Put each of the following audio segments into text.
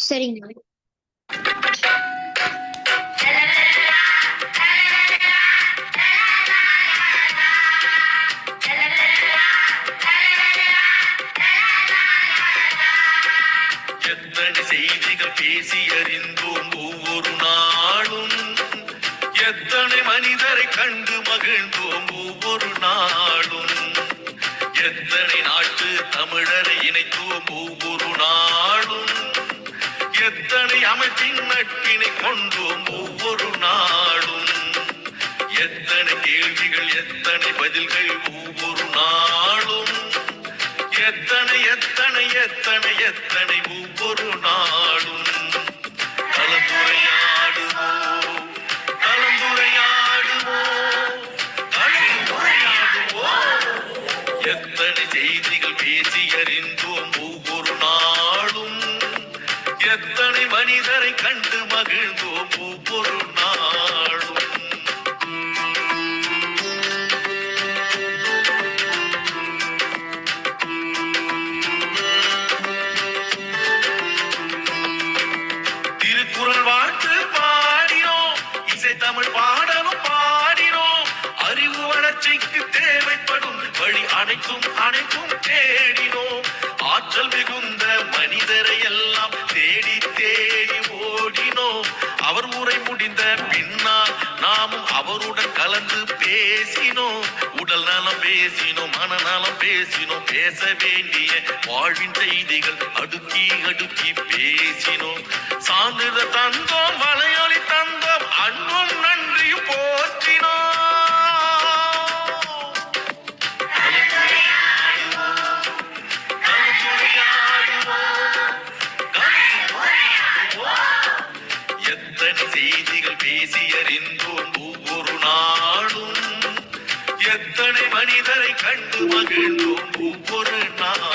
சரிங்க. எத்தனை செய்திகள் பேசி அறிந்தோம் ஒவ்வொரு நாளும், எத்தனை மனிதரை கண்டு மகிழ்ந்தோம் ஒவ்வொரு நாளும், எத்தனை நாட்டு தமிழரை இணைத்தோம் ஒவ்வொரு நாளும், எத்தனை அமைப்பின் நட்பினை கொண்டோம் ஒவ்வொரு நாளும், எத்தனை கேள்விகள் எத்தனை பதில்கள் ஒவ்வொரு நாளும், எத்தனை எத்தனை எத்தனை எத்தனை ஒவ்வொரு நாளும். கலந்துரையாடுவோம் கலந்துரையாடுவோம் கலந்துரையாடுவோம். எத்தனை செய்திகள் பேசி அறிந்தோம் ஒவ்வொரு நாளும், எத்தனை மனிதரை கண்டு மகிழ்ந்தோம் ஒவ்வொரு நாளும். திருக்குறள் வாழ்த்து பாடினோம், இசை தமிழ் பாடலும் பாடினோம், அறிவு வளர்ச்சிக்கு தேவைப்படும் வழி அனைத்தும் அனைத்தும் தேடினோம், ஆற்றல் மிகுந்த மனிதரை எல்லாம் தேடி தேடி ஓடினோம், அவர் உரை முடிந்த பின்னால் நாமும் அவருடன் கலந்து பேசினோம், உடல் நலம் பேசினோம், மனநலம் பேசினோம், பேச வேண்டிய வாழ்வின் செய்திகள் அடுக்கி அடுக்கி பேசினோம், சான்றிதழ் தந்தோம், வலையொலி தந்தோம், அன்பும் நன்றியும் போற்றினோம். எத்தனை செய்திகள் பேசி அறிந்தோம் ஒவ்வொரு நாளும், எத்தனை மனிதரை கண்டு மகிழ்ந்தோம் ஒவ்வொரு நாள்.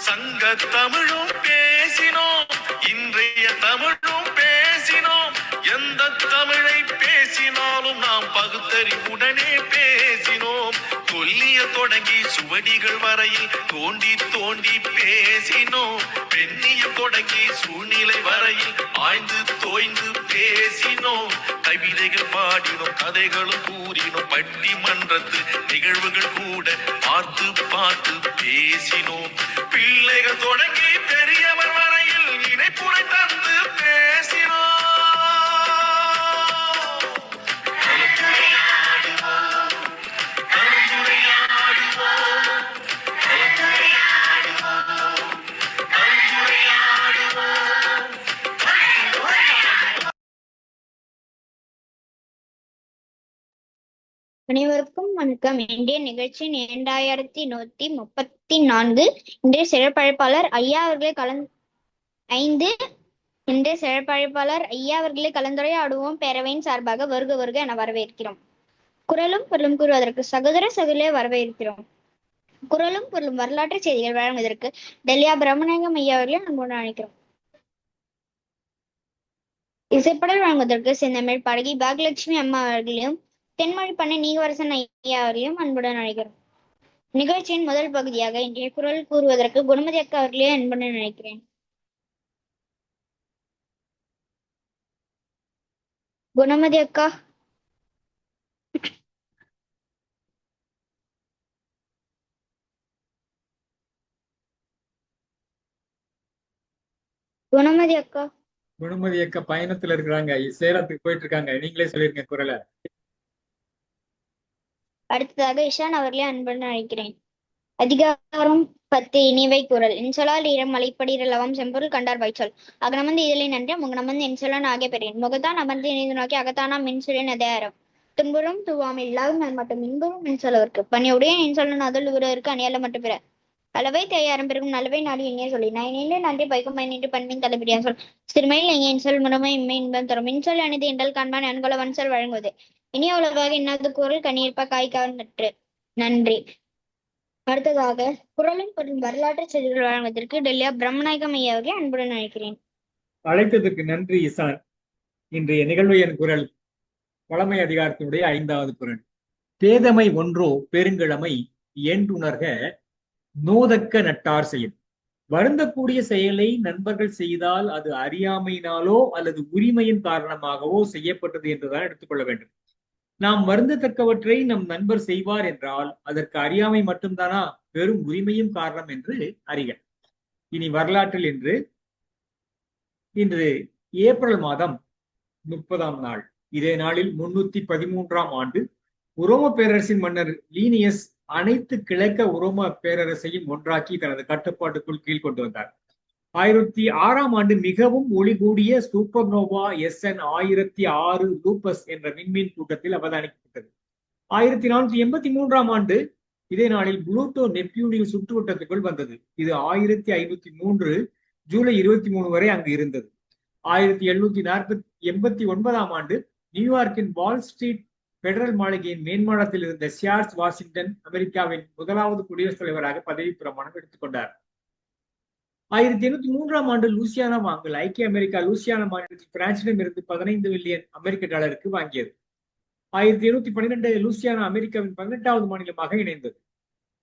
சங்க தமிழும் பேசினோம், இன்றைய தமிழும் பேசினோம், எந்த தமிழை பேசினாலும் நாம் பகுத்தறிவுடனே பேசினோம், தொல்லிய தொடங்கி சுவடிகள் வரையில் தோண்டி தோண்டி பேசினோம், பெண்ணியம் தொடங்கி சூழ்நிலை வரையில் ஆய்ந்து தோய்ந்து பேசினோம், கவிதைகள் பாடினோம், கதைகளும் கூறினோம், பட்டிமன்றத்து நிகழ்வுகள் கூட பார்த்து பார்த்து பேசினோம், பிள்ளைகள் தொடங்கி பெரியவர் வரையில் இணைப்புரை தந்து பேசினோம். கலந்துரையாடுவோம் கலந்துரையாடுவோம் கலந்துரையாடுவோம் கலந்துரையாடுவோம் கலந்துரையாடுவோம். அனைவருக்கும் வணக்கம். இன்றைய நிகழ்ச்சி 2134. இன்றைய சிறப்பழைப்பாளர் ஐயா அவர்களை இன்றைய சிறப்பழைப்பாளர் ஐயா அவர்களை கலந்துரையாடுவோம் பேரவையின் சார்பாக வருக வருக என வரவேற்கிறோம். குரலும் பொருளும் கூறுவதற்கு சகோதர சகோதரியை வரவேற்கிறோம். குரலும் பொருளும் வரலாற்று செய்திகள் வழங்குவதற்கு டெல்லியா பிரம்மநாயகம் ஐயா அவர்களை அன்புடன் அழைக்கிறோம். இசைப்படல் வழங்குவதற்கு செந்தமிழ் பாடகி பாக்யலட்சுமி அம்மா அவர்களையும் தென்மொழி பண்ண நீகவரசன் ஐயா அவர்களையும் அன்புடன் அழைக்கிறோம். நிகழ்ச்சியின் முதல் பகுதியாக இன்றைய குரல் கூறுவதற்கு குணமதி அக்கா அவர்களே அன்புடன் அழைக்கிறேன். குணமதி அக்கா. குணமதி அக்கா. குணமதி அக்கா பயணத்துல இருக்கிறாங்க, சேலத்துக்கு போயிட்டு இருக்காங்க. நீங்களே சொல்லிருங்க குரலை. அடுத்ததாக இஷான் அவர்களே அன்புடன் அழைக்கிறேன். அதிகாரம் 10 இனிவை குரல். இன்சொலால் ஈரம் மலைப்படிர லவம் செம்பொருள் கண்டார் வாய்ச்சொல் அகனமந்து இதழை நன்றி முகனமந்து என்சொலான் ஆகிய பெறேன் முகத்தான் அமர்ந்து இணைந்து நோக்கி அகத்தானாம் மின்சுரன் அதேரம் துன்புறும் துவாமில் இல்லாவும் மட்டும் இன்புறும் மின்சொலவருக்கு பணியுடைய என்சொல்லன் அதல் உருவருக்கு அணியால மட்டும் பிற அளவை தேயாரம் பெருகும் நல்லவை நாடு இனிய சொல்லி நான் இணைந்து நன்றி பைக்கும் பயனின்றி பண்பின் தலைப்பிடியா சொல் சிறுமையில் எங்க இன்சொல் முறைமை இன்மை இன்பம் தரும் மின்சொல் அணிந்து என்றல் காண்பான் அன்கொல வன்சொல் வழங்குவது இனிய உலகாக இன்னாத குரல் கண்ணீர்ப்பா காய்க்காவற்று. நன்றி. அடுத்ததாக குரலும் பொருளும் வரலாற்று செய்திகள் வழங்குவதற்கு டெல்லியா பிரம்மநாயகம் ஐயா அவர்களை அன்புடன் அழைக்கிறேன். அழைத்ததற்கு நன்றி இசான். இன்றைய நிகழ்வு என் குரல் பழமை அதிகாரத்தினுடைய 5வது குரல். பேதமை ஒன்றோ பெருங்கிழமை என்றுணர்க நோதக்க நட்டார் செயல். வருந்தக்கூடிய செயலை நண்பர்கள் செய்தால் அது அறியாமையினாலோ அல்லது உரிமையின் காரணமாகவோ செய்யப்பட்டது என்றுதான் எடுத்துக்கொள்ள வேண்டும். நாம் வருந்தத்தக்கவற்றை நம் நண்பர் செய்வார் என்றால் அதற்கு அறியாமை மட்டும்தானா, பெரும் உரிமையும் காரணம் என்று அறிக. இனி வரலாற்றில் இன்று ஏப்ரல் மாதம் 30ஆம் நாள். இதே நாளில் 313ஆம் ஆண்டு உரோம பேரரசின் மன்னர் லீனியஸ் அனைத்து கிழக்க உரோம பேரரசையும் ஒன்றாக்கி தனது கட்டுப்பாட்டுக்குள் கீழ் கொண்டு வந்தார். 1006ஆம் ஆண்டு மிகவும் ஒளி கூடிய சூப்பர்னோவா SN 1006 லூபஸ் என்ற விண்மீன் கூட்டத்தில் அவதானிக்கப்பட்டது. 1483ஆம் ஆண்டு இதே நாளில் புளூட்டோ நெப்டியூனின் சுற்றுவட்டத்துக்குள் வந்தது. இது 1503 ஜூலை 23 வரை அங்கு இருந்தது. 1789ஆம் ஆண்டு நியூயார்க்கின் வால் ஸ்ட்ரீட் பெடரல் மாளிகையின் மேன்மாடத்தில் இருந்த ஜார்ஜ் வாஷிங்டன் அமெரிக்காவின் முதலாவது குடியரசுத் தலைவராக பதவி பிரமாணம் எடுத்துக் கொண்டார். 1803ஆம் ஆண்டு லூசியானா வாங்கல் ஐக்கிய அமெரிக்கா லூசியானா மாநிலத்தில் பிரான்சிடம் இருந்து 15 மில்லியன் அமெரிக்க டாலருக்கு வாங்கியது. 1812 லூசியானா அமெரிக்காவின் 18வது மாநிலமாக இணைந்தது.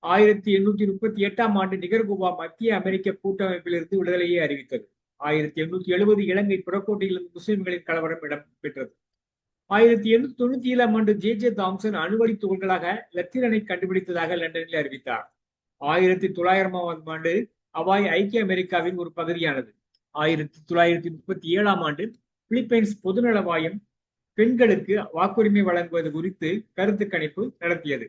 1838ஆம் ஆண்டு நிகர்குவா மத்திய அமெரிக்க கூட்டமைப்பில் இருந்து விடுதலையை அறிவித்தது. 1870 இலங்கை புறக்கோட்டையிலிருந்து முஸ்லிம்களின் கலவரம் இடம்பெற்றது. 1897ஆம் ஆண்டு ஜே தாம்சன் அணுவழி துகள்களாக லத்தீனை கண்டுபிடித்ததாக லண்டனில் அறிவித்தார். 1900ஆம் ஆண்டு அவாய் ஐக்கிய அமெரிக்காவின் ஒரு பகுதியானது. 1937ஆம் ஆண்டு பிலிப்பைன்ஸ் பொதுநலவாயம் பெண்களுக்கு வாக்குரிமை வழங்குவது குறித்து கருத்து கணிப்பு நடத்தியது.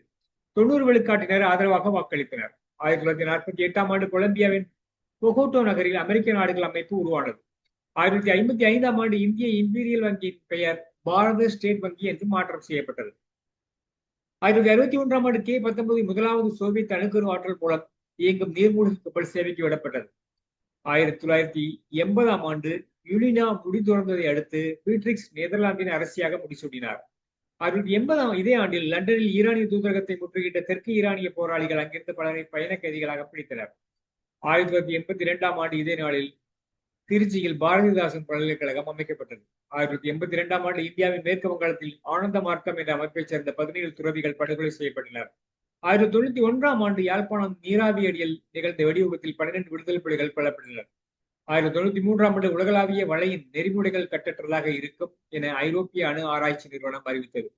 90 விழுக்காட்டினர் ஆதரவாக வாக்களித்தனர். 1948ஆம் ஆண்டு கொலம்பியாவின் பொகோட்டோ நகரில் அமெரிக்க நாடுகள் அமைப்பு உருவானது. 1955ஆம் ஆண்டு இந்திய இம்பீரியல் வங்கியின் பெயர் பாரத ஸ்டேட் வங்கி என்று மாற்றம் செய்யப்பட்டது. 1961ஆம் ஆண்டு K-19 முதலாவது சோவியத் அணுக்கரு ஆற்றல் மூலம் இயங்கும் நீர்மூழ்கி கப்பல் சேவைக்கு விடப்பட்டது. 1980ஆம் ஆண்டு யுலினா முடிதுறந்ததை அடுத்து பீட்ரிக்ஸ் நெதர்லாந்தின் அரசியாக முடிசூட்டினார். 1980 இதே ஆண்டில் லண்டனில் ஈரானிய தூதரகத்தை முற்றுகையிட்ட தெற்கு ஈரானிய போராளிகள் அங்கிருந்து பலரை பயண கைதிகளாக பிடித்தனர். 1982ஆம் ஆண்டு இதே நாளில் திருச்சியில் பாரதிதாசன் பல்கலைக்கழகம் அமைக்கப்பட்டது. 1982ஆம் ஆண்டு இந்தியாவின் மேற்கு வங்காளத்தில் ஆனந்த மார்க்கம் என்ற அமைப்பைச் சேர்ந்த 17 துறவிகள் படுகொலை செய்யப்பட்டனர். 1991ஆம் ஆண்டு யாழ்ப்பாணம் நீராவியடியில் நிகழ்ந்த வெடிவிபத்தில் 12 விடுதலை புலிகள் கொல்லப்பட்டனர். 1993ஆம் ஆண்டு உலகளாவிய வலையின் நெறிமுறைகள் கட்டற்றதாக இருக்கும் என ஐரோப்பிய அணு ஆராய்ச்சி நிறுவனம் அறிவித்தது.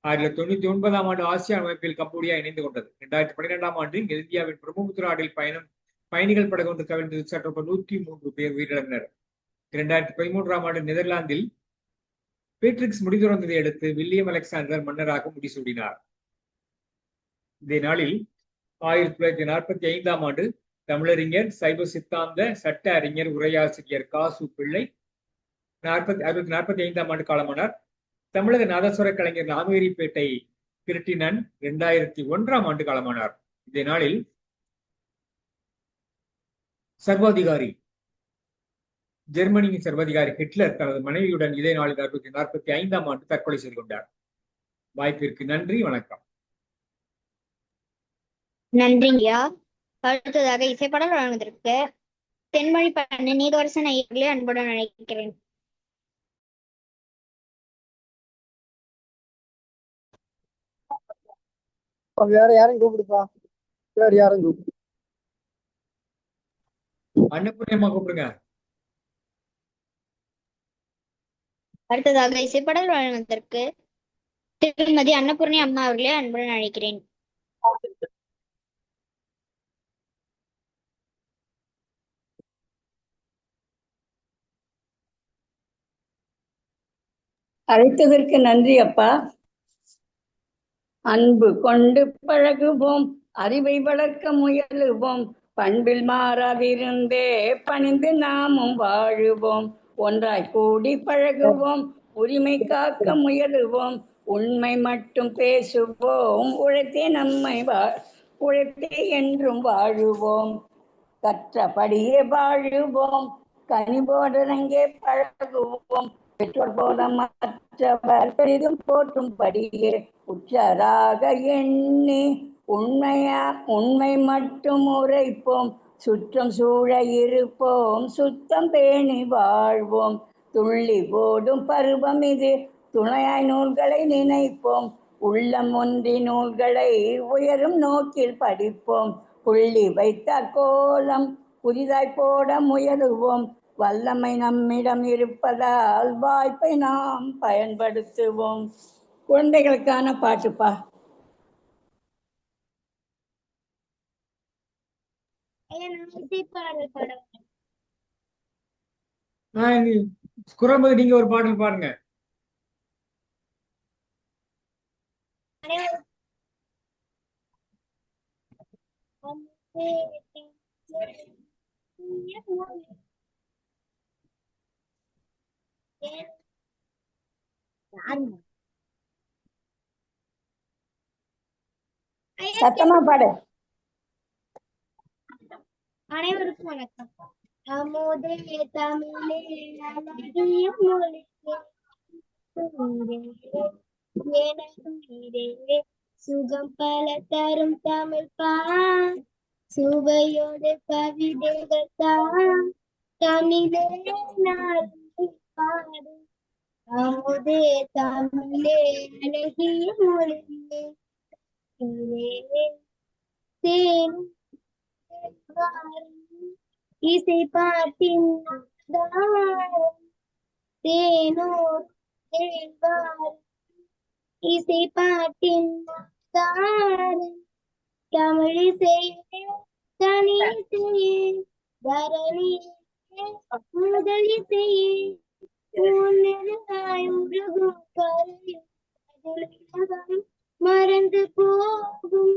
1999ஆம் ஆண்டு ஆசியான் அமைப்பில் கம்போடியா இணைந்து கொண்டது. 2012ஆம் ஆண்டு இந்தியாவின் பிரம்மபுத்திரா ஆற்றில் பயணிகள் படகு ஒன்று கவிழ்ந்தது. சற்று 103 பேர் உயிரிழந்தனர். 2013ஆம் ஆண்டு நெதர்லாந்தில் பீட்ரிக்ஸ் முடிதுறந்ததை அடுத்து வில்லியம் அலெக்சாண்டர் மன்னராக முடிசூடினார். இதே நாளில் 1945ஆம் ஆண்டு தமிழறிஞர், சைவ சித்தாந்த சட்ட அறிஞர், உரையாசிரியர் காசு பிள்ளை 1945ஆம் ஆண்டு காலமானார். தமிழக நாதஸ்வர கலைஞர் நாமகிரிப்பேட்டை கிருட்டிணன் 2001ஆம் ஆண்டு காலமானார். இதே நாளில் சர்வாதிகாரி ஜெர்மனியின் சர்வாதிகாரி ஹிட்லர் தனது மனைவியுடன் இதே நாளில் 1945ஆம் ஆண்டு தற்கொலை செய்து கொண்டார். வாய்ப்பிற்கு நன்றி, வணக்கம். நன்றிங்கய்யா. அடுத்ததாக இசைப்பாடல் வழங்குவதற்கு தென்மொழி பண்ண நீதவரசன் ஐயர்களை அன்புடன் அழைக்கிறேன். வேற யாரும் கூப்பிடுப்பா. வேற யாரும் கூப்பிடு. அன்னபூர்ணியம்மா கூப்பிடுங்க. அடுத்ததாக இசைப்பாடல் வழங்குவதற்கு திருமதி அன்னபூர்ணி அம்மா அவர்களை அன்புடன் அழைக்கிறேன். அழைத்ததற்கு நன்றி அப்பா. அன்பு கொண்டு பழகுவோம், அறிவை வளர்க்க முயலுவோம், பண்பில் மாறாதிருந்தே பணிந்து நாமும் வாழுவோம். ஒன்றாய் கூடி பழகுவோம், உரிமை காக்க முயலுவோம், உண்மை மட்டும் பேசுவோம், உழைத்தே என்றும் வாழுவோம். கற்றபடியே வாழுவோம், கனிவோடனங்கே பழகுவோம், பெற்றோர் போல மற்றவர் பெரிதும் போற்றும்படியே உற்றாராக எண்ணி உண்மை மட்டும் உரைப்போம், சுற்றம் சூழ இருப்போம், சுத்தம் பேணி வாழ்வோம், துள்ளி போடும் பருவம் இது. துணையாய் நூல்களை நினைப்போம், உள்ளம் ஒன்றி நூல்களை உயரும் நோக்கில் படிப்போம். புள்ளி வைத்த கோலம் புதிதாய் போட முயலுவோம். வல்லமை நம்மிடம் இருப்பதால் வாய்ப்பை நாம் பயன்படுத்துவோம். குழந்தைகளுக்கான பாட்டுப்பா. குரம்பு நீங்க ஒரு பாடல் பாருங்க. சத்தமா பாடு. அனைவருக்கும் வணக்கம். அமுதே தமிழே அழகிய மொழியே, எனதுயிரே, சுகம் பல தரும் தமிழ் பா, சுவையோடு கவிதைகள் தான், தமிழே நான் பாடு. அமுதே தமிழே அழகிய மொழியே, தேனும் இசை பாட்டின் தேனோர் இசை பாட்டின் தமிழிசையே தனிசையே தரணி முதலிசையே உருகும் கரையும் மறந்து போகும்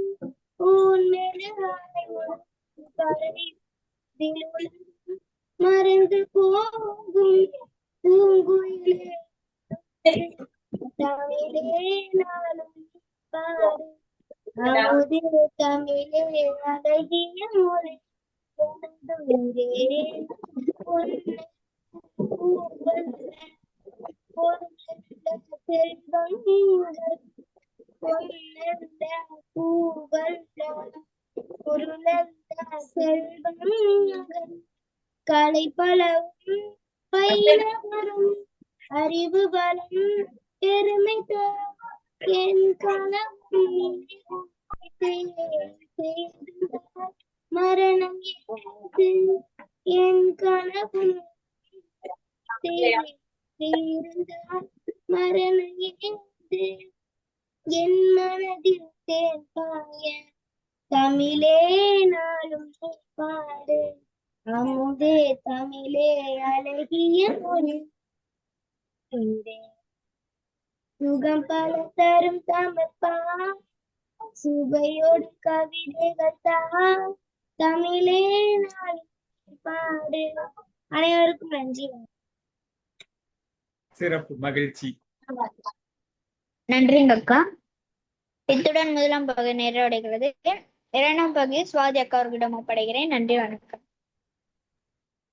மறந்து போகும் பூங்குயிலே, தமிழே நாளும் பாடு. அமுதே தமிழே அழகிய மொழி, கலை பலவும் பயிலவரும் அறிவு பலம் பெருமை தரும் என் கனவும் மரணம் என் கனவும் மரணம் என் மனதில் தேர்ப்பாய, தமிழே நாளும் பாடு. அமுதே தமிழே அழகிய மொழி, சுகம் பல தரும் தமிழ் பா, சுவையோடு கவிதைகள் தான், தமிழே நாளும் பாடு. அனைவருக்கும் நன்றி. சிறப்பு, மகிழ்ச்சி. நன்றிங்க அக்கா. இத்துடன் முதலாம் பகுதி நிறைவடைகிறது. இரண்டாம் பகுதி சுவாதி அக்கா அவர்களிடம் ஒப்படைகிறேன். நன்றி, வணக்கம்.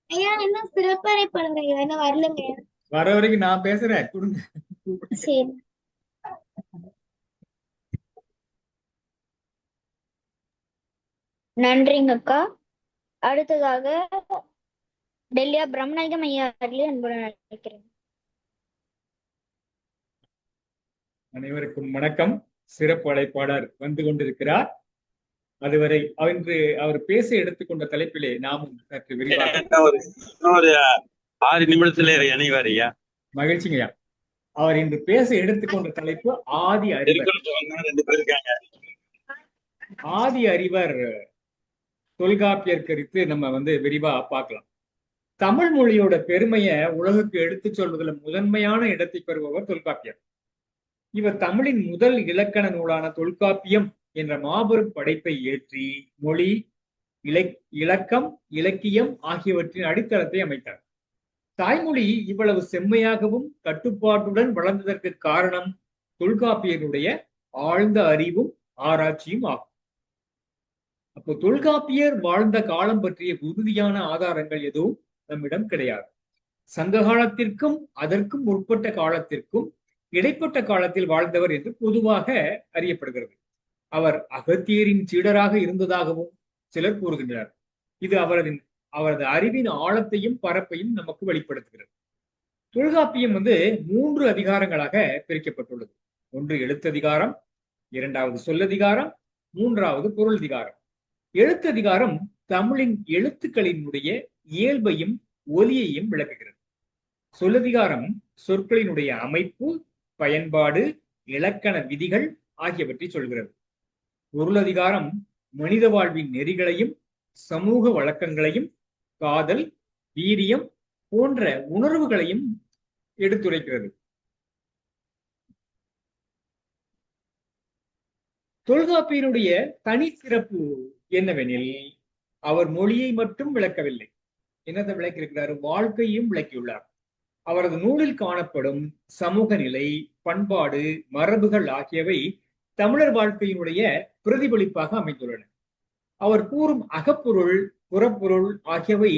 ஐயா இன்னும் சிறப்பறை பண்ணுங்க, இன்னும் வரலங்க. வர வரைக்கும் நான் பேசுறேன், கொடுங்க. சரி. நன்றிங்க அக்கா. அடுத்ததாக டெல்லியா பிரம்மநாயகம் ஐயா அவர்களே அன்புடன் அழைக்கிறேன். அனைவருக்கும் வணக்கம். சிறப்பு அழைப்பாளர் வந்து கொண்டிருக்கிறார். அதுவரை அவர் பேச எடுத்துக்கொண்ட தலைப்பிலே நாமும் சற்று விரிவாக ஒரு 6 நிமிடத்துல இணைவார் ஐயா. மகிழ்ச்சிங்கய்யா. அவர் இன்று பேச எடுத்துக்கொண்ட தலைப்பு ஆதி அறிவர். 2 பேர் இருக்காங்க. ஆதி அறிவர் தொல்காப்பியர் குறித்து நம்ம விரிவா பார்க்கலாம். தமிழ் மொழியோட பெருமையை உலகுக்கு எடுத்து சொல்வதில் முதன்மையான இடத்தை பெறுபவர் தொல்காப்பியர். இவர் தமிழின் முதல் இலக்கண நூலான தொல்காப்பியம் என்ற மாபெரும் படைப்பை ஏற்றி மொழி, இலக்கம், இலக்கியம் ஆகியவற்றின் அடித்தளத்தை அமைத்தார். தாய்மொழி இவ்வளவு செம்மையாகவும் கட்டுப்பாட்டுடன் வளர்ந்ததற்கு காரணம் தொல்காப்பியருடைய ஆழ்ந்த அறிவும் ஆராய்ச்சியும் ஆகும். அப்போ தொல்காப்பியர் வாழ்ந்த காலம் பற்றிய உறுதியான ஆதாரங்கள் எதுவும் நம்மிடம் கிடையாது. சங்க காலத்திற்கும் அதற்கும் முற்பட்ட காலத்திற்கும் இடைப்பட்ட காலத்தில் வாழ்ந்தவர் என்று பொதுவாக அறியப்படுகிறது. அவர் அகத்தியரின் சீடராக இருந்ததாகவும் சிலர் கூறுகின்றனர். இது அவரது அறிவின் ஆழத்தையும் பரப்பையும் நமக்கு வெளிப்படுத்துகிறது. தொல்காப்பியம் 3 அதிகாரங்களாக பிரிக்கப்பட்டுள்ளது. ஒன்று எழுத்ததிகாரம், இரண்டாவது சொல்லதிகாரம், மூன்றாவது பொருளதிகாரம். எழுத்ததிகாரம் தமிழின் எழுத்துக்களினுடைய இயல்பையும் ஒலியையும் விளக்குகிறது. சொல்லதிகாரம் சொற்களினுடைய அமைப்பு, பயன்பாடு, இலக்கண விதிகள் ஆகியவற்றை சொல்கிறது. பொருளதிகாரம் மனித வாழ்வின் நெறிகளையும் சமூக வழக்கங்களையும் காதல், வீரியம் போன்ற உணர்வுகளையும் எடுத்துரைக்கிறது. தொல்காப்பியனுடைய தனிச்சிறப்பு என்னவெனில், அவர் மொழியை மட்டும் விளக்கவில்லை. என்னத்தை விளக்கியிருக்கிறார்? வாழ்க்கையும் விளக்கியுள்ளார். அவரது நூலில் காணப்படும் சமூக நிலை, பண்பாடு, மரபுகள் ஆகியவை தமிழர் வாழ்க்கையினுடைய பிரதிபலிப்பாக அமைந்துள்ளன. அவர் கூறும் அகப்பொருள், புறப்பொருள் ஆகியவை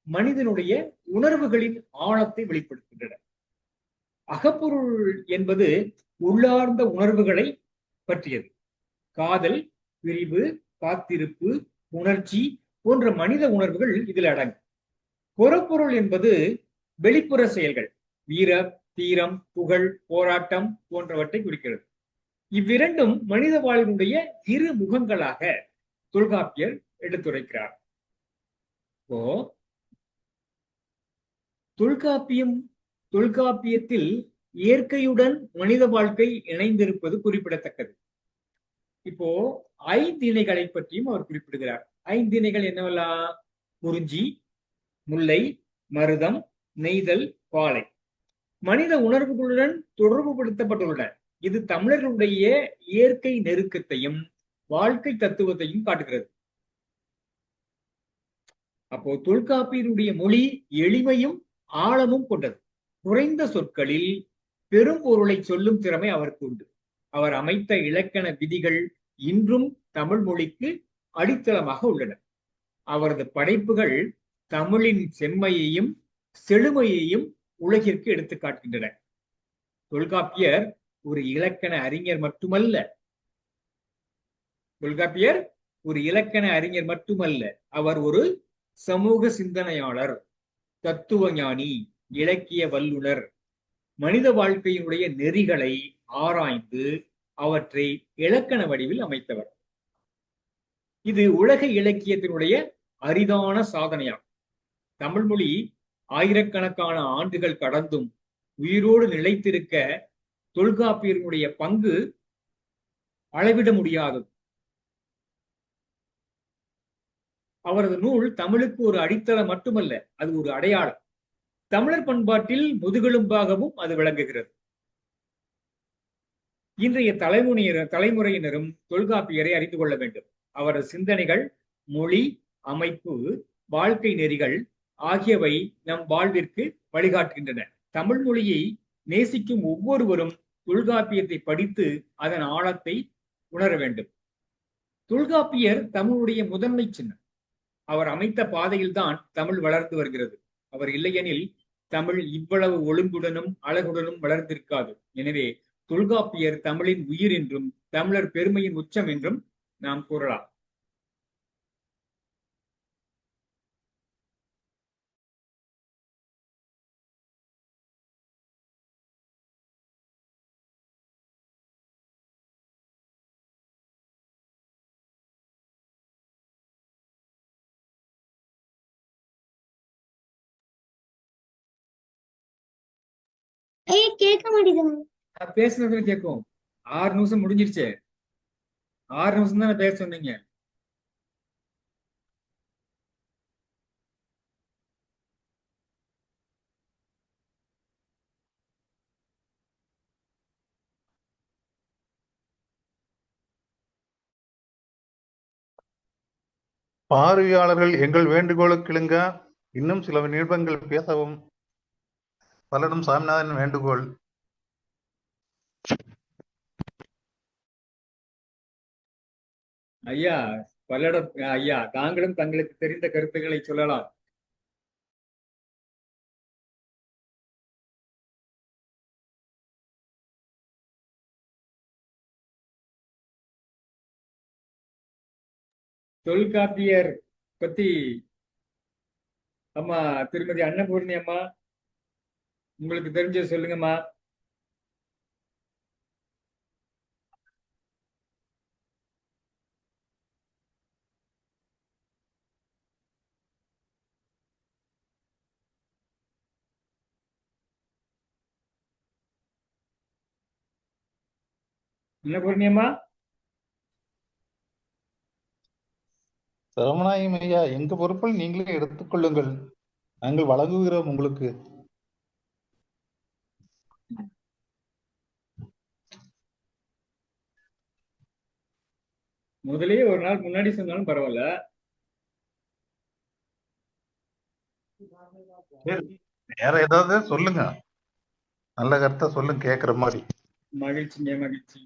மனிதனுடைய உணர்வுகளின் ஆழத்தை வெளிப்படுத்துகின்றன. அகப்பொருள் என்பது உள்ளார்ந்த உணர்வுகளை பற்றியது. காதல், பிரிவு, காத்திருப்பு, உணர்ச்சி போன்ற மனித உணர்வுகள் இதில் அடங்கும். புறப்பொருள் என்பது வெளிப்புற செயல்கள், வீர, தீரம், புகழ், போராட்டம் போன்றவற்றை குறிக்கிறது. இவ்விரண்டும் மனித வாழ்வினுடைய இரு முகங்களாக தொல்காப்பியர் எடுத்துரைக்கிறார். இப்போ தொல்காப்பியத்தில் இயற்கையுடன் மனித வாழ்க்கை இணைந்திருப்பது குறிப்பிடத்தக்கது. இப்போ ஐந்திணைகளை பற்றியும் அவர் குறிப்பிடுகிறார். ஐந்திணைகள் என்னவெல்லாம்? குறிஞ்சி, முல்லை, மருதம், நெய்தல், பாலை. மனித உணர்வுகளுடன் தொடர்புபடுத்தப்பட்டுள்ளன. இது தமிழர்களுடைய இயற்கை நெருக்கத்தையும் வாழ்க்கை தத்துவத்தையும் காட்டுகிறது. அப்போ தொல்காப்பியருடைய மொழி எளிமையும் ஆழமும் கொண்டது. குறைந்த சொற்களில் பெரும் பொருளை சொல்லும் திறமை அவருக்கு உண்டு. அவர் அமைத்த இலக்கண விதிகள் இன்றும் தமிழ் மொழிக்கு அடித்தளமாக உள்ளன. அவரது படைப்புகள் தமிழின் செம்மையையும் செழுமையையும் உலகிற்கு எடுத்து காட்டுகின்றன. தொல்காப்பியர் ஒரு இலக்கண அறிஞர் மட்டுமல்ல. அவர் ஒரு சமூக சிந்தனையாளர், தத்துவ ஞானி, இலக்கிய வல்லுனர். மனித வாழ்க்கையினுடைய நெறிகளை ஆராய்ந்து அவற்றை இலக்கண வடிவில் அமைத்தவர். இது உலக இலக்கியத்தினுடைய அரிதான சாதனையாகும். தமிழ் மொழி ஆயிரக்கணக்கான ஆண்டுகள் கடந்தும் உயிரோடு நிலைத்திருக்க தொல்காப்பியருடைய பங்கு அளவிட முடியாதது. அவரது நூல் தமிழுக்கு ஒரு அடித்தளம் மட்டுமல்ல, அது ஒரு அடையாளம். தமிழர் பண்பாட்டில் முதுகெலும்பாகவும் அது விளங்குகிறது. இன்றைய தலைமுறையினரும் தொல்காப்பியரை அறிந்து கொள்ள வேண்டும். அவரது சிந்தனைகள், மொழி, அமைப்பு, வாழ்க்கை நெறிகள் ஆகியவை நம் வாழ்விற்கு வழிகாட்டுகின்றன. தமிழ் மொழியை நேசிக்கும் ஒவ்வொருவரும் தொல்காப்பியத்தை படித்து அதன் ஆழத்தை உணர வேண்டும். தொல்காப்பியர் தமிழுடைய முதன்மை சின்னம். அவர் அமைத்த பாதையில்தான் தமிழ் வளர்ந்து வருகிறது. அவர் இல்லையெனில் தமிழ் இவ்வளவு ஒழுங்குடனும் அழகுடனும் வளர்ந்திருக்காது. எனவே தொல்காப்பியர் தமிழின் உயிர் என்றும் தமிழர் பெருமையின் உச்சம் என்றும் நாம் கூறலாம். கேட்க மாட்டேங்குது. பேசுனது கேட்கும். 6 நிமிஷம் முடிஞ்சிருச்சு. 6 நிமிஷம் தானே பேச சொன்னீங்க. பார்வையாளர்கள் எங்கள் வேண்டுகோளுக்கு இணங்க இன்னும் சில நிமிடங்கள் பேசவும் பலரும் சாமிநாதன் வேண்டுகோள். ஐயா, பல்லடம் ஐயா, தாங்களும் தங்களுக்கு தெரிந்த கருத்துக்களை சொல்லலாம். தொல்காப்பியர் பத்தி அம்மா திருமதி அன்னபூர்ணி அம்மா உங்களுக்கு தெரிஞ்சது சொல்லுங்கம்மா. என்ன பூர்ணியம்மா? சரவணாயம் ஐயா, எங்க பொறுப்பில் நீங்களே எடுத்துக்கொள்ளுங்கள், நாங்கள் வழங்குகிறோம் உங்களுக்கு. முதல்லயே ஒரு நாள் முன்னாடி சொன்னாலும் பரவாயில்ல. சரி, வேற ஏதாவது சொல்லுங்க, நல்ல கருத்தை சொல்லுங்க, கேக்குற மாதிரி. மகிழ்ச்சிங்க, மகிழ்ச்சி.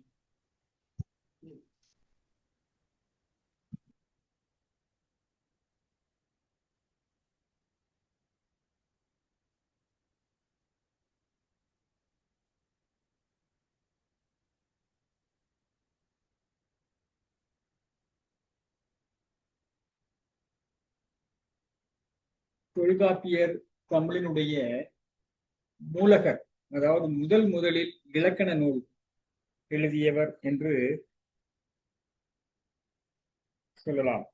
தொல்காப்பியர் தமிழினுடைய மூலகர், அதாவது முதலில் இலக்கண நூல் எழுதியவர் என்று சொல்லலாம்.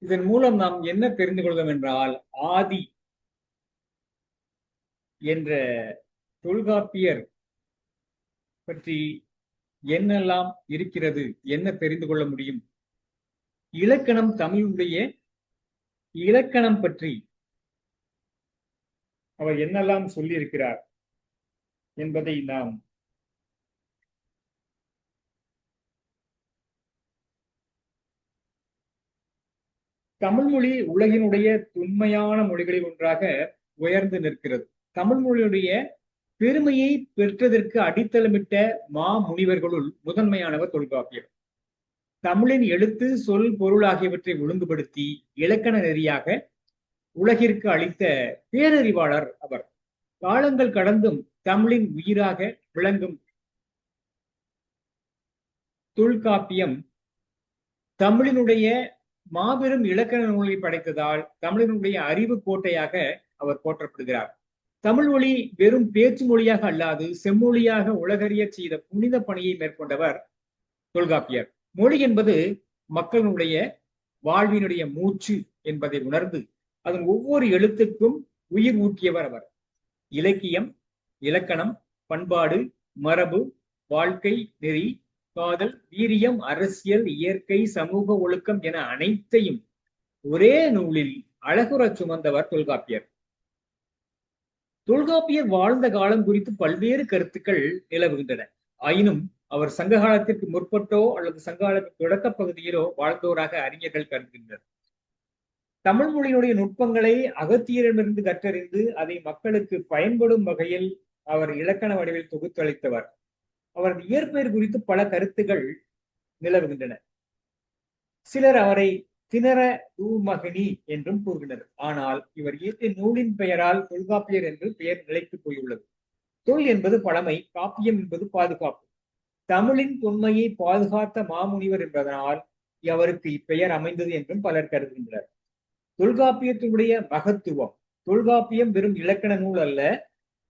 இதன் மூலம் நாம் என்ன தெரிந்து கொள்கிறோம் என்றால், ஆதி என்ற தொல்காப்பியர் பற்றி என்னெல்லாம் இருக்கிறது, என்ன தெரிந்து கொள்ள முடியும், இலக்கணம், தமிழுடைய இலக்கணம் பற்றி அவர் என்னெல்லாம் சொல்லியிருக்கிறார் என்பதை நாம் தமிழ் மொழி உலகினுடைய தொன்மையான மொழிகளில் ஒன்றாக உயர்ந்து நிற்கிறது. தமிழ் மொழியுடைய பெருமையை பெற்றதற்கு அடித்தளமிட்ட முனிவர்களுள் முதன்மையானவர் தொல்காப்பியர். தமிழின் எழுத்து, சொல், பொருள் ஆகியவற்றை ஒழுங்குபடுத்தி இலக்கண நெறியாக உலகிற்கு அளித்த பேரறிவாளர் அவர். காலங்கள் கடந்தும் தமிழின் உயிராக விளங்கும் தொல்காப்பியம் தமிழினுடைய மாபெரும் இலக்கண நூலை படைத்ததால் தமிழினுடைய அறிவு கோட்டையாக அவர் போற்றப்படுகிறார். தமிழ் மொழி வெறும் பேச்சு மொழியாக அல்லாது செம்மொழியாக உலகறிய செய்த புனித பணியை மேற்கொண்டவர் தொல்காப்பியர். மொழி என்பது மக்களுடைய வாழ்வினுடைய மூச்சு என்பதை உணர்ந்து அதன் ஒவ்வொரு எழுத்துக்கும் உயிர் ஊட்டியவர் அவர். இலக்கியம், இலக்கணம், பண்பாடு, மரபு, வாழ்க்கை நெறி, காதல், வீரியம், அரசியல், இயற்கை, சமூக ஒழுக்கம் என அனைத்தையும் ஒரே நூலில் அழகுறச் சுமந்தவர் தொல்காப்பியர். தொல்காப்பியர் வாழ்ந்த காலம் குறித்து பல்வேறு கருத்துக்கள் நிலவுகின்றன. ஆயினும் அவர் சங்க காலத்திற்கு முற்பட்டோ அல்லது சங்ககாலத்தின் தொடக்க பகுதியிலோ வாழ்ந்தோராக அறிஞர்கள் கருதுகின்றனர். தமிழ் மொழியினுடைய நுட்பங்களை அகத்தியரிடமிருந்து கற்றறிந்து அதை மக்களுக்கு பயன்படும் வகையில் அவர் இலக்கண வடிவில் தொகுத்தளித்தவர். அவரது இயற்பெயர் குறித்து பல கருத்துகள் நிலவுகின்றன. சிலர் அவரை திணற தூமகனி என்றும் கூறுகின்றனர். ஆனால் இவர் இயற்றிய நூலின் பெயரால் தொல்காப்பியர் என்று பெயர் நிலைத்து போயுள்ளது. தொல் என்பது பழமை, காப்பியம் என்பது பாதுகாப்பு. தமிழின் தொன்மையை பாதுகாத்த மாமுனிவர் என்பதனால் அவருக்கு இப்பெயர் அமைந்தது என்றும் பலர் கருதுகின்றனர். தொல்காப்பியத்தினுடைய மகத்துவம், தொல்காப்பியம் வெறும் இலக்கண நூல் அல்ல,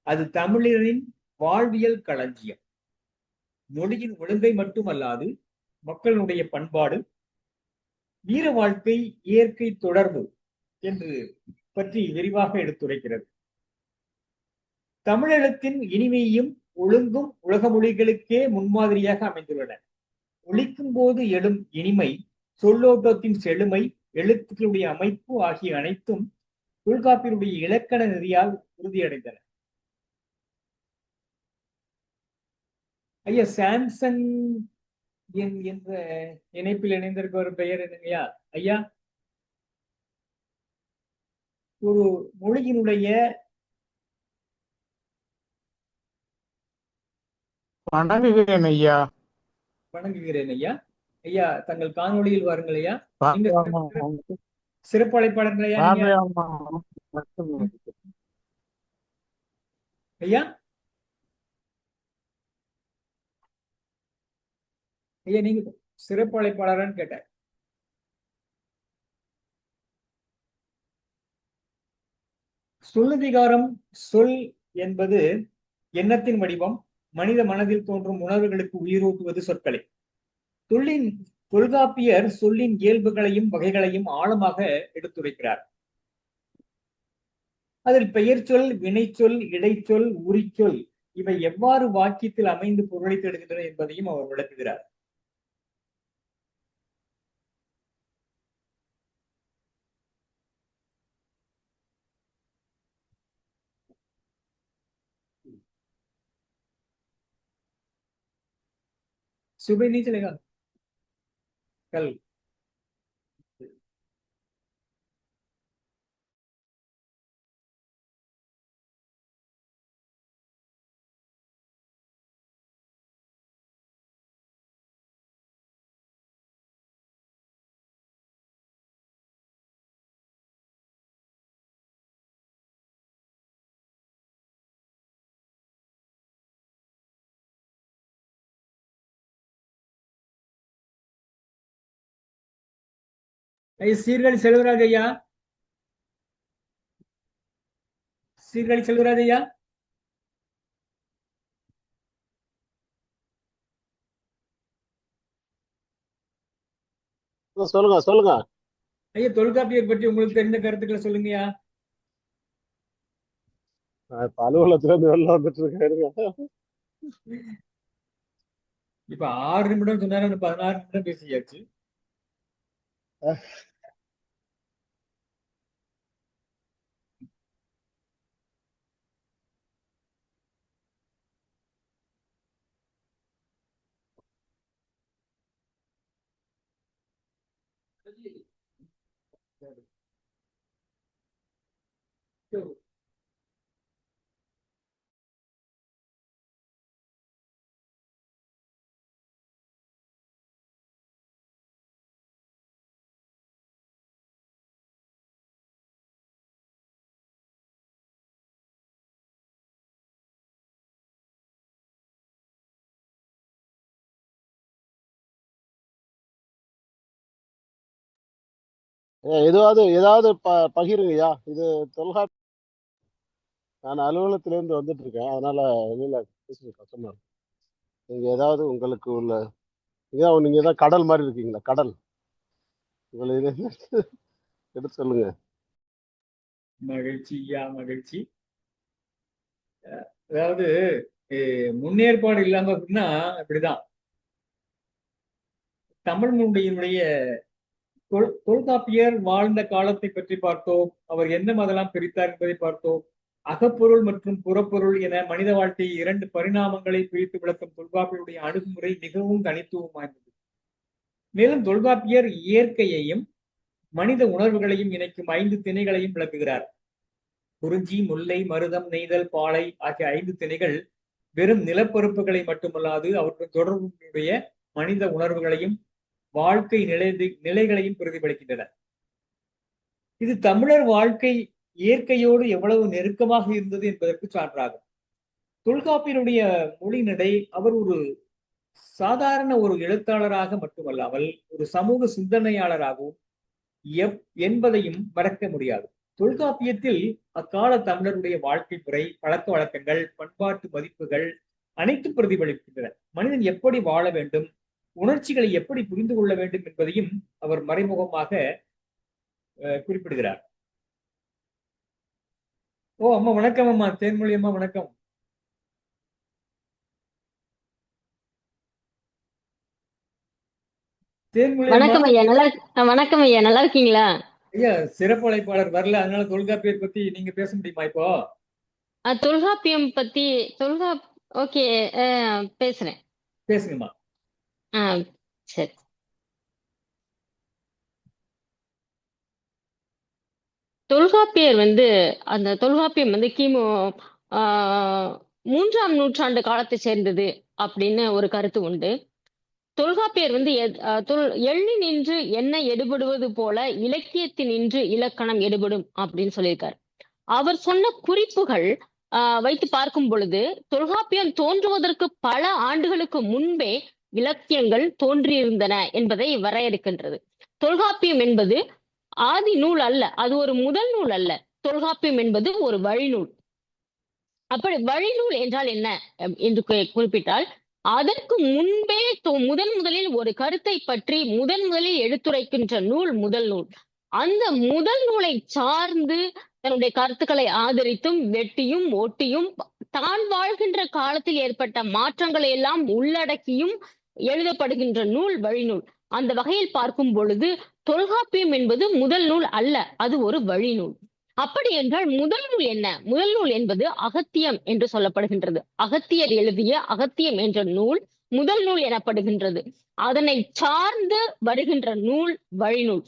அது தமிழரின் வாழ்வியல் களஞ்சியம். மொழியின் ஒழுங்கை மட்டுமல்லாது மக்களுடைய பண்பாடு, வீர வாழ்க்கை, இயற்கை தொடர்பு என்று பற்றி விரிவாக எடுத்துரைக்கிறது. தமிழெழுத்தின் இனிமையும் ஒழுங்கும் உலக மொழிகளுக்கே முன்மாதிரியாக அமைந்துள்ளன. ஒலிக்கும் போது எழும் இனிமை, சொல்லோட்டத்தின் செழுமை, எழுத்துக்களுடைய அமைப்பு ஆகிய அனைத்தும் தொல்காப்பியருடைய இலக்கண நெறியால் உறுதியடைந்தன. ஐயா, சாம்சங் என்ற இணைப்பில் இணைந்திருக்க ஒரு பெயர் என்னங்கய்யா? ஐயா, ஒரு மொழியினுடைய வணங்குகிறேன் ஐயா. வணங்குகிறேன் ஐயா. ஐயா, தங்கள் காணொளியில் வாருங்கள் ஐயா. சிறப்பு அழைப்பாளர்கள் ஐயா. ஐயா, ஐயா நீங்க சிறப்பு அழைப்பாளரான்னு கேட்டேன். சொல்லதிகாரம். சொல் என்பது எண்ணத்தின் வடிவம். மனித மனதில் தோன்றும் உணர்வுகளுக்கு உயிரூட்டுவது சொற்களை. தொல்காப்பியர் சொல்லின் இயல்புகளையும் வகைகளையும் ஆழமாக எடுத்துரைக்கிறார். அதில் பெயர்ச்சொல், வினைச்சொல், இடைச்சொல், உரிச்சொல் இவை எவ்வாறு வாக்கியத்தில் அமைந்து பொருளை தேடுகின்றன என்பதையும் அவர் விளக்குகிறார். सुबह नहीं चलेगा कल? சீர்காழி செல்வராஜ் ஐயா, சீர்காழி செல்வராஜ் ஐயா, சொல்லுங்க சொல்லுங்க. ஐயா தொல்காப்பியர் பற்றி உங்களுக்கு தெரிந்த கருத்துக்களை சொல்லுங்கய்யா. அலுவலகத்துல இருந்து வெளில வந்துட்டு இருக்காருங்க. இப்ப 6 நிமிடம் சொன்னாரு, 16 நிமிடம் பேசியாச்சு. ஏதாவது பகிருங்கய்யா. இது தொல்காப்பி, நான் அலுவலகத்துல இருந்து வந்துட்டு இருக்கேன், அதனால வெளியில பேசுறது கஷ்டமா இருக்கு. நீங்க ஏதாவது உங்களுக்கு உள்ள நீங்க ஏதாவது கடல் மாதிரி இருக்கீங்களா? கடல் உங்களுக்கு எடுத்து சொல்லுங்க. மகிழ்ச்சி ஐயா, மகிழ்ச்சி. அதாவது முன்னேற்பாடு இல்லாம அப்படின்னா இப்படிதான். தமிழ் மொழியினுடைய தொல்காப்பியர் வாழ்ந்த காலத்தை பற்றி பார்த்தோம். அவர் எந்த மாதிரிலாம் பிரித்தார் என்பதை பார்த்தோம். அகப்பொருள் மற்றும் புறப்பொருள் என மனித வாழ்க்கையை 2 பரிணாமங்களை பிரித்து விளக்கும் தொல்காப்பியருடைய அணுகுமுறை மிகவும் தனித்துவம் வாய்ந்தது. மேலும் தொல்காப்பியர் இயற்கையையும் மனித உணர்வுகளையும் இணைக்கும் 5 திணைகளையும் விளக்குகிறார். குறிஞ்சி, முல்லை, மருதம், நெய்தல், பாலை ஆகிய 5 திணைகள் வெறும் நிலப்பரப்புகளை மட்டுமல்லாது அவற்றின் தொடர்புடைய மனித உணர்வுகளையும் வாழ்க்கை நிலைகளையும் பிரதிபலிக்கின்றன. இது தமிழர் வாழ்க்கை இயற்கையோடு எவ்வளவு நெருக்கமாக இருந்தது என்பதற்கு சான்றாகும். தொல்காப்பியருடைய மொழி நடை அவர் ஒரு சாதாரண ஒரு எழுத்தாளராக மட்டுமல்லாமல் ஒரு சமூக சிந்தனையாளராகவும் என்பதையும் மறக்க முடியாது. தொல்காப்பியத்தில் அக்கால தமிழருடைய வாழ்க்கை முறை, பழக்க வழக்கங்கள், பண்பாட்டு மதிப்புகள் அனைத்து பிரதிபலிக்கின்றன. மனிதன் எப்படி வாழ வேண்டும், உணர்ச்சிகளை எப்படி புரிந்து கொள்ள வேண்டும் என்பதையும் அவர் மறைமுகமாக குறிப்பிடுகிறார். ஓ அம்மா வணக்கம். அம்மா தேன்மொழி அம்மா வணக்கம். தேன்மொழி வணக்கம் ஐயா, வணக்கம் ஐயா, நல்லா இருக்கீங்களா? ஐயா சிறப்பு அழைப்பாளர் வரல, அதனால தொல்காப்பியர் பத்தி நீங்க பேச முடியுமா இப்போ? தொல்காப்பியம் பத்தி ஓகே, பேசுறேன். பேசுங்கம்மா. சரி. தொல்காப்பியர் அந்த தொல்காப்பியம் கிமு 3ஆம் நூற்றாண்டு காலத்தை சேர்ந்தது அப்படின்னு ஒரு கருத்து உண்டு. தொல்காப்பியர் எள்ளி நின்று என்ன எடுபடுவது போல இலக்கியத்தினின்று இலக்கணம் எடுபடும் அப்படின்னு சொல்லியிருக்காரு. அவர் சொன்ன குறிப்புகள் வைத்து பார்க்கும் பொழுது தொல்காப்பியம் தோன்றுவதற்கு பல ஆண்டுகளுக்கு முன்பே இலக்கியங்கள் தோன்றியிருந்தன என்பதை வரையறுக்கின்றது. தொல்காப்பியம் என்பது ஆதி நூல் அல்ல, அது ஒரு முதல் நூல் அல்ல. தொல்காப்பியம் என்பது ஒரு வழிநூல். அப்படி வழிநூல் என்றால் என்ன என்று குறிப்பிட்டால், அதற்கு முன்பே முதலில் ஒரு கருத்தை பற்றி முதலில் எடுத்துரைக்கின்ற நூல் முதல் நூல். அந்த முதல் நூலை சார்ந்து தன்னுடைய கருத்துக்களை ஆதரித்தும் வெட்டியும் ஒட்டியும் தான் வாழ்கின்ற காலத்தில் ஏற்பட்ட மாற்றங்களை எல்லாம் உள்ளடக்கியும் எழுதப்படுகின்ற நூல் வழிநூல். அந்த வகையில் பார்க்கும் பொழுது தொல்காப்பியம் என்பது முதல் நூல் அல்ல, அது ஒரு வழிநூல். அப்படி என்றால் முதல் நூல் என்ன? முதல் நூல் என்பது அகத்தியம் என்று சொல்லப்படுகின்றது. அகத்தியர் எழுதிய அகத்தியம் என்ற நூல் முதல் நூல் எனப்படுகின்றது. அதனை சார்ந்து வருகின்ற நூல் வழிநூல்.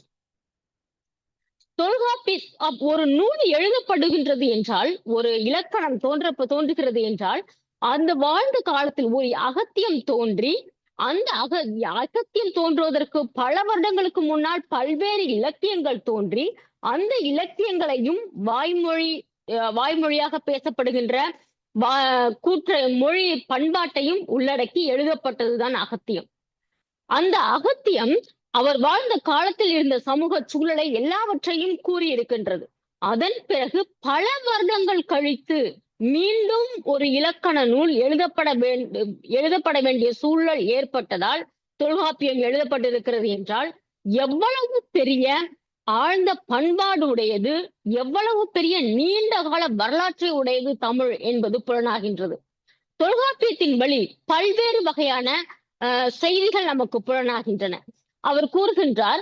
ஒரு நூல் எழுதப்படுகின்றது என்றால், ஒரு இலக்கணம் தோன்றுகிறது என்றால், அந்த வாழ்ந்த காலத்தில் ஒரு அகத்தியம் தோன்றி, அந்த அகத்தியம் தோன்றுவதற்கு பல வருடங்களுக்கு முன்னால் பல்வேறு இலக்கியங்கள் தோன்றி, அந்த இலக்கியங்களையும் வாய்மொழியாக பேசப்படுகின்ற மொழி பண்பாட்டையும் உள்ளடக்கி எழுதப்பட்டதுதான் அகத்தியம். அந்த அகத்தியம் அவர் வாழ்ந்த காலத்தில் இருந்த சமூக சூழலை எல்லாவற்றையும் கூறியிருக்கின்றது. அதன் பிறகு பல வருடங்கள் கழித்து மீண்டும் ஒரு இலக்கண நூல் எழுதப்பட வேண்டிய சூழல் ஏற்பட்டதால் தொல்காப்பியம் எழுதப்பட்டிருக்கிறது என்றால், எவ்வளவு பெரிய ஆழ்ந்த பண்பாடு உடையது, எவ்வளவு பெரிய நீண்ட கால வரலாற்றை உடையது தமிழ் என்பது புலனாகின்றது. தொல்காப்பியத்தின் வழி பல்வேறு வகையான செய்திகள் நமக்கு புலனாகின்றன. அவர் கூறுகின்றார்,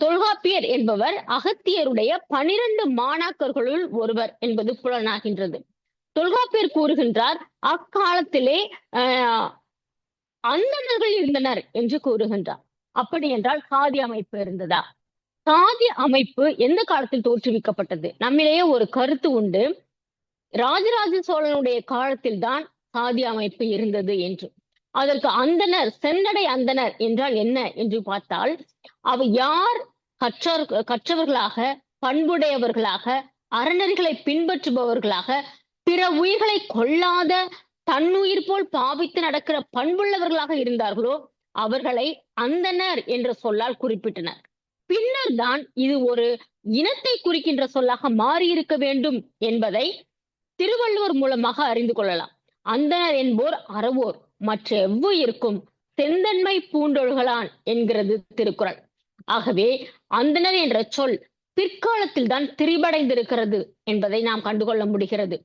தொல்காப்பியர் என்பவர் அகத்தியருடைய 12 மாணாக்கர்களுள் ஒருவர் என்பது புலனாகின்றது. தொல்காப்பியர் கூறுகின்றார், அக்காலத்திலே அந்தணர்கள் இருந்தனர் என்று கூறுகின்றார். அப்படி என்றால் சாதி அமைப்பு இருந்ததா? சாதி அமைப்பு எந்த காலத்தில் தோற்றுவிக்கப்பட்டது? நம்மிலேயே ஒரு கருத்து உண்டு, ராஜராஜ சோழனுடைய காலத்தில் தான் சாதி அமைப்பு இருந்தது என்று. அதற்கு அந்தனர், சென்னடை அந்தனர் என்றால் என்ன என்று பார்த்தால், அவர் யார் கற்றவர்களாக, பண்புடையவர்களாக, அறநெறிகளை பின்பற்றுபவர்களாக, பிற உயிர்களை கொல்லாத, தன்னுயிர் போல் பாவித்து நடக்கிற பண்புள்ளவர்களாக இருந்தார்களோ அவர்களை அந்தனர் என்ற சொல்லால் குறிப்பிட்டனர். பின்னர் தான் இது ஒரு இனத்தை குறிக்கின்ற சொல்லாக மாறியிருக்க வேண்டும் என்பதை திருவள்ளுவர் மூலமாக அறிந்து கொள்ளலாம். அந்தனர் என்போர் அறவோர், மற்ற எவ்வுயிருக்கும் செந்தன்மை பூண்டொழுகலான் என்கிறது திருக்குறள். ஆகவே அந்தனர் என்ற சொல் பிற்காலத்தில் தான் திரிபடைந்திருக்கிறது என்பதை நாம் கண்டுகொள்ள முடிகிறது.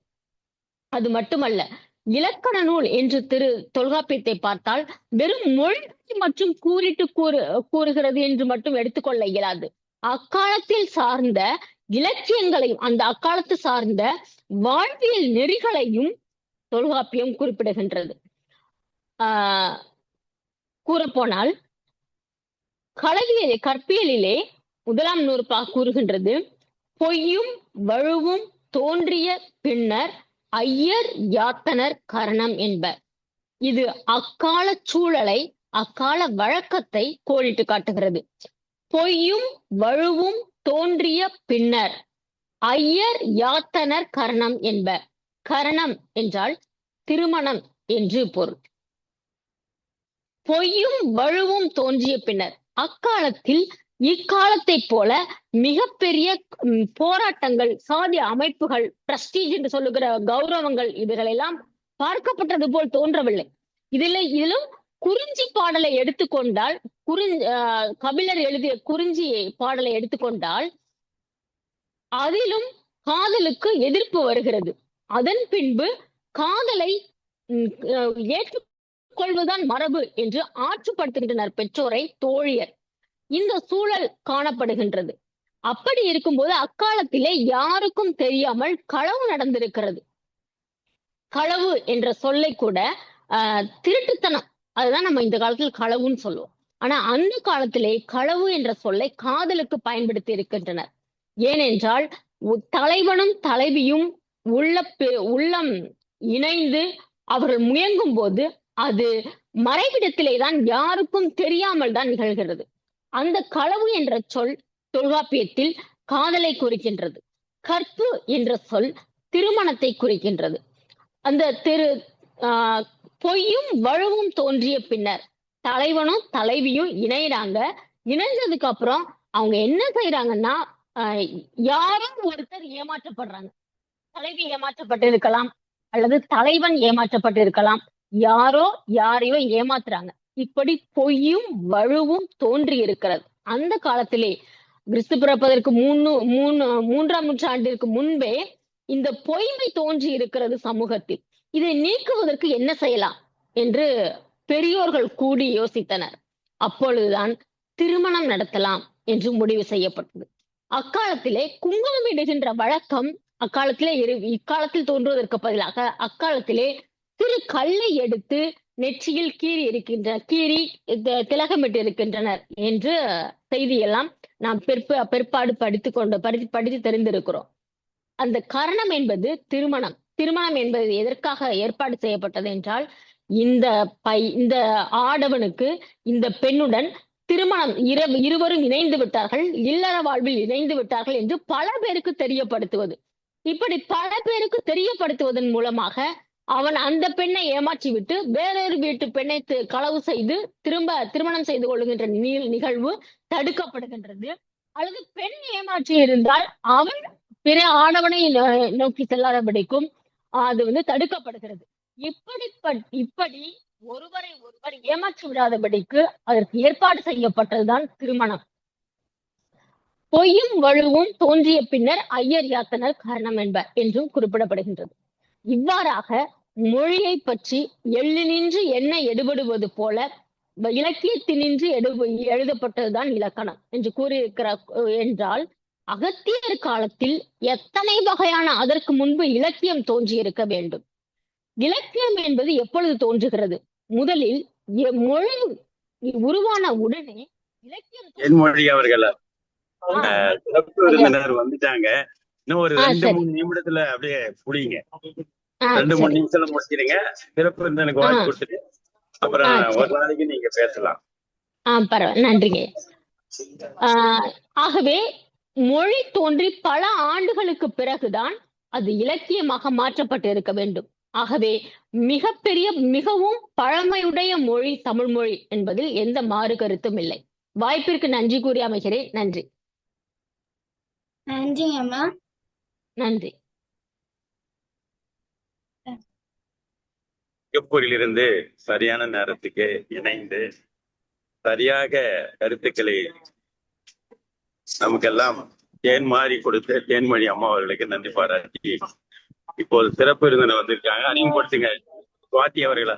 அது மட்டுமல்ல, இலக்கண நூல் என்று தொல்காப்பியத்தை பார்த்தால் வெறும் மொழி மற்றும் கூறுகிறது என்று மட்டும் எடுத்துக்கொள்ள இயலாது. அக்காலத்தில் சார்ந்த இலக்கியங்களையும், அந்த அக்காலத்து சார்ந்த வாழ்வியல் நெறிகளையும் தொல்காப்பியம் குறிப்பிடுகின்றது. கூறப்போனால் கற்பியலிலே 1ஆம் நூற்பா கூறுகின்றது, பொய்யும் வழுவும் தோன்றிய பின்னர் ஐயர் யாத்தனர் கரணம் என்பர். இது அக்கால சூழலை, அக்கால வழக்கத்தை கோடிட்டு காட்டுகிறது. பொய்யும் வழுவும் தோன்றிய பின்னர் ஐயர் யாத்தனர் கரணம் என்பர். கரணம் என்றால் திருமணம் என்று பொருள். பொய்யும் வழுவும் தோன்றிய பின்னர், அக்காலத்தில் இக்காலத்தை போல மிகப்பெரிய போராட்டங்கள், சாதி அமைப்புகள், பிரஸ்டீஜ் என்று சொல்லுகிற கௌரவங்கள் இதுகளெல்லாம் பார்க்கப்பட்டது போல் தோன்றவில்லை. இதிலும் குறிஞ்சி பாடலை எடுத்துக்கொண்டால், கபிலர் எழுதிய குறிஞ்சி பாடலை எடுத்துக்கொண்டால் அதிலும் காதலுக்கு எதிர்ப்பு வருகிறது. அதன் பின்பு காதலை ஏற்றுக்கொள்வதுதான் மரபு என்று ஆற்றுப்படுத்துகின்றனர் பெற்றோரை தோழியர். இந்த சூழல் காணப்படுகின்றது. அப்படி இருக்கும்போது அக்காலத்திலே யாருக்கும் தெரியாமல் களவு நடந்திருக்கிறது. களவு என்ற சொல்லை கூட திருட்டுத்தனம், அதுதான் நம்ம இந்த காலத்தில் களவுன்னு சொல்லுவோம். ஆனா அந்த காலத்திலே களவு என்ற சொல்லை காதலுக்கு பயன்படுத்தி இருக்கின்றனர். ஏனென்றால் தலைவனும் தலைவியும் உள்ளம் இணைந்து அவர்கள் முயங்கும் போது அது மறைவிடத்திலே தான், யாருக்கும் தெரியாமல் தான் நிகழ்கிறது. அந்த களவு என்ற சொல் தொல்காப்பியத்தில் காதலை குறிக்கின்றது. கற்பு என்ற சொல் திருமணத்தை குறிக்கின்றது. அந்த பொய்யும் வழுவும் தோன்றிய பின்னர், தலைவனும் தலைவியும் இணையறாங்க. இணைஞ்சதுக்கு அப்புறம் அவங்க என்ன செய்யறாங்கன்னா, யாரோ ஒருத்தர் ஏமாற்றப்படுறாங்க. தலைவி ஏமாற்றப்பட்டு இருக்கலாம், அல்லது தலைவன் ஏமாற்றப்பட்டு இருக்கலாம். யாரோ யாரையோ ஏமாத்துறாங்க. இப்படி பொய்யும் வலுவும் தோன்றி இருக்கிறது. அந்த காலத்திலே கிறிஸ்து பிறப்பதற்கு மூன்றாம் நூற்றாண்டிற்கு முன்பே இந்த பொய்மை தோன்றி இருக்கிறது சமூகத்தில். இதை நீக்குவதற்கு என்ன செய்யலாம் என்று பெரியோர்கள் கூடி யோசித்தனர். அப்பொழுதுதான் திருமணம் நடத்தலாம் என்று முடிவு செய்யப்பட்டது. அக்காலத்திலே குங்குமம் இடுகின்ற வழக்கம் இக்காலத்தில் தோன்றுவதற்கு பதிலாக அக்காலத்திலே சிறு கல்லை எடுத்து நெற்றியில் கீறி திலகமிட்டு இருக்கின்றனர் என்று செய்தியெல்லாம் நாம் பிற்பாடு படித்து தெரிந்திருக்கிறோம். அந்த காரணம் என்பது திருமணம். திருமணம் என்பது எதற்காக ஏற்பாடு செய்யப்பட்டது என்றால், இந்த ஆடவனுக்கு இந்த பெண்ணுடன் திருமணம் இருவரும் இணைந்து விட்டார்கள், இல்லற வாழ்வில் இணைந்து விட்டார்கள் என்று பல பேருக்கு தெரியப்படுத்துவது. இப்படி பல பேருக்கு தெரியப்படுத்துவதன் மூலமாக அவன் அந்த பெண்ணை ஏமாற்றி விட்டு வேறொரு வீட்டு பெண்ணை களவு செய்து திருமணம் செய்து கொள்ளுகின்ற நிகழ்வு தடுக்கப்படுகின்றது. அல்லது பெண் ஏமாற்றி இருந்தால் அவன் பிற ஆடவனை நோக்கி செல்லாதபடிக்கும் அது தடுக்கப்படுகிறது. இப்படி ஒருவரை ஒருவர் ஏமாற்றி விடாதபடிக்கு அதற்கு ஏற்பாடு செய்யப்பட்டதுதான் திருமணம். பொய்யும் வலுவும் தோன்றிய பின்னர் ஐயர் யாத்தனர் காரணம் என்பர் என்றும் குறிப்பிடப்படுகின்றது. இவ்வாறாக மொழியை பற்றி எள்ளினின்று என்ன எடுபடுவது போல இலக்கியத்தினின்று எழுதப்பட்டதுதான் இலக்கணம் என்று கூறியிருக்கிறார். என்றால் அகத்தியர் காலத்தில் எத்தனை வகையான அதற்கு முன்பு இலக்கியம் தோன்றி இருக்க வேண்டும். இலக்கியம் என்பது எப்பொழுது தோன்றுகிறது? முதலில் மொழி உருவான உடனே இலக்கியம் மொழி அவர்கள் சிறப்பு விருந்தினர் வந்துட்டாங்க. இன்னும் ஒரு 2-3 நிமிடத்துல அப்படியே புடிங்க. 2-3 நிமிஷத்துல முடிச்சிருங்க. சிறப்பு விருந்தினருக்கு வாய்ப்பு கொடுத்துட்டு அப்புறம் ஒரு நாளைக்கு நீங்க பேசலாம். பரவாயில்ல, நன்றிங்க. ஆகவே மொழி தோன்றி பல ஆண்டுகளுக்கு பிறகுதான் அது இலக்கியமாக மாற்றப்பட்டு இருக்க வேண்டும். ஆகவே மிகவும் பழமையுடைய மொழி தமிழ் மொழி என்பதில் எந்த மாறு கருத்தும் இல்லை. வாய்ப்பிற்கு நன்றி கூறி அமைகிறேன். நன்றி. நன்றி அம்மா. நன்றி. சிங்கப்பூரிலிருந்து சரியான நேரத்துக்கு இணைந்து சரியாக கருத்துக்களை நமக்கெல்லாம் தேன்மாறி கொடுத்த தேன்மொழி அம்மா அவர்களுக்கு நன்றி பாராட்டி, இப்போது சிறப்பு விருந்தினர் வந்திருக்காங்க. அறிமுகப்படுத்துங்க சுவாதி அவர்களா.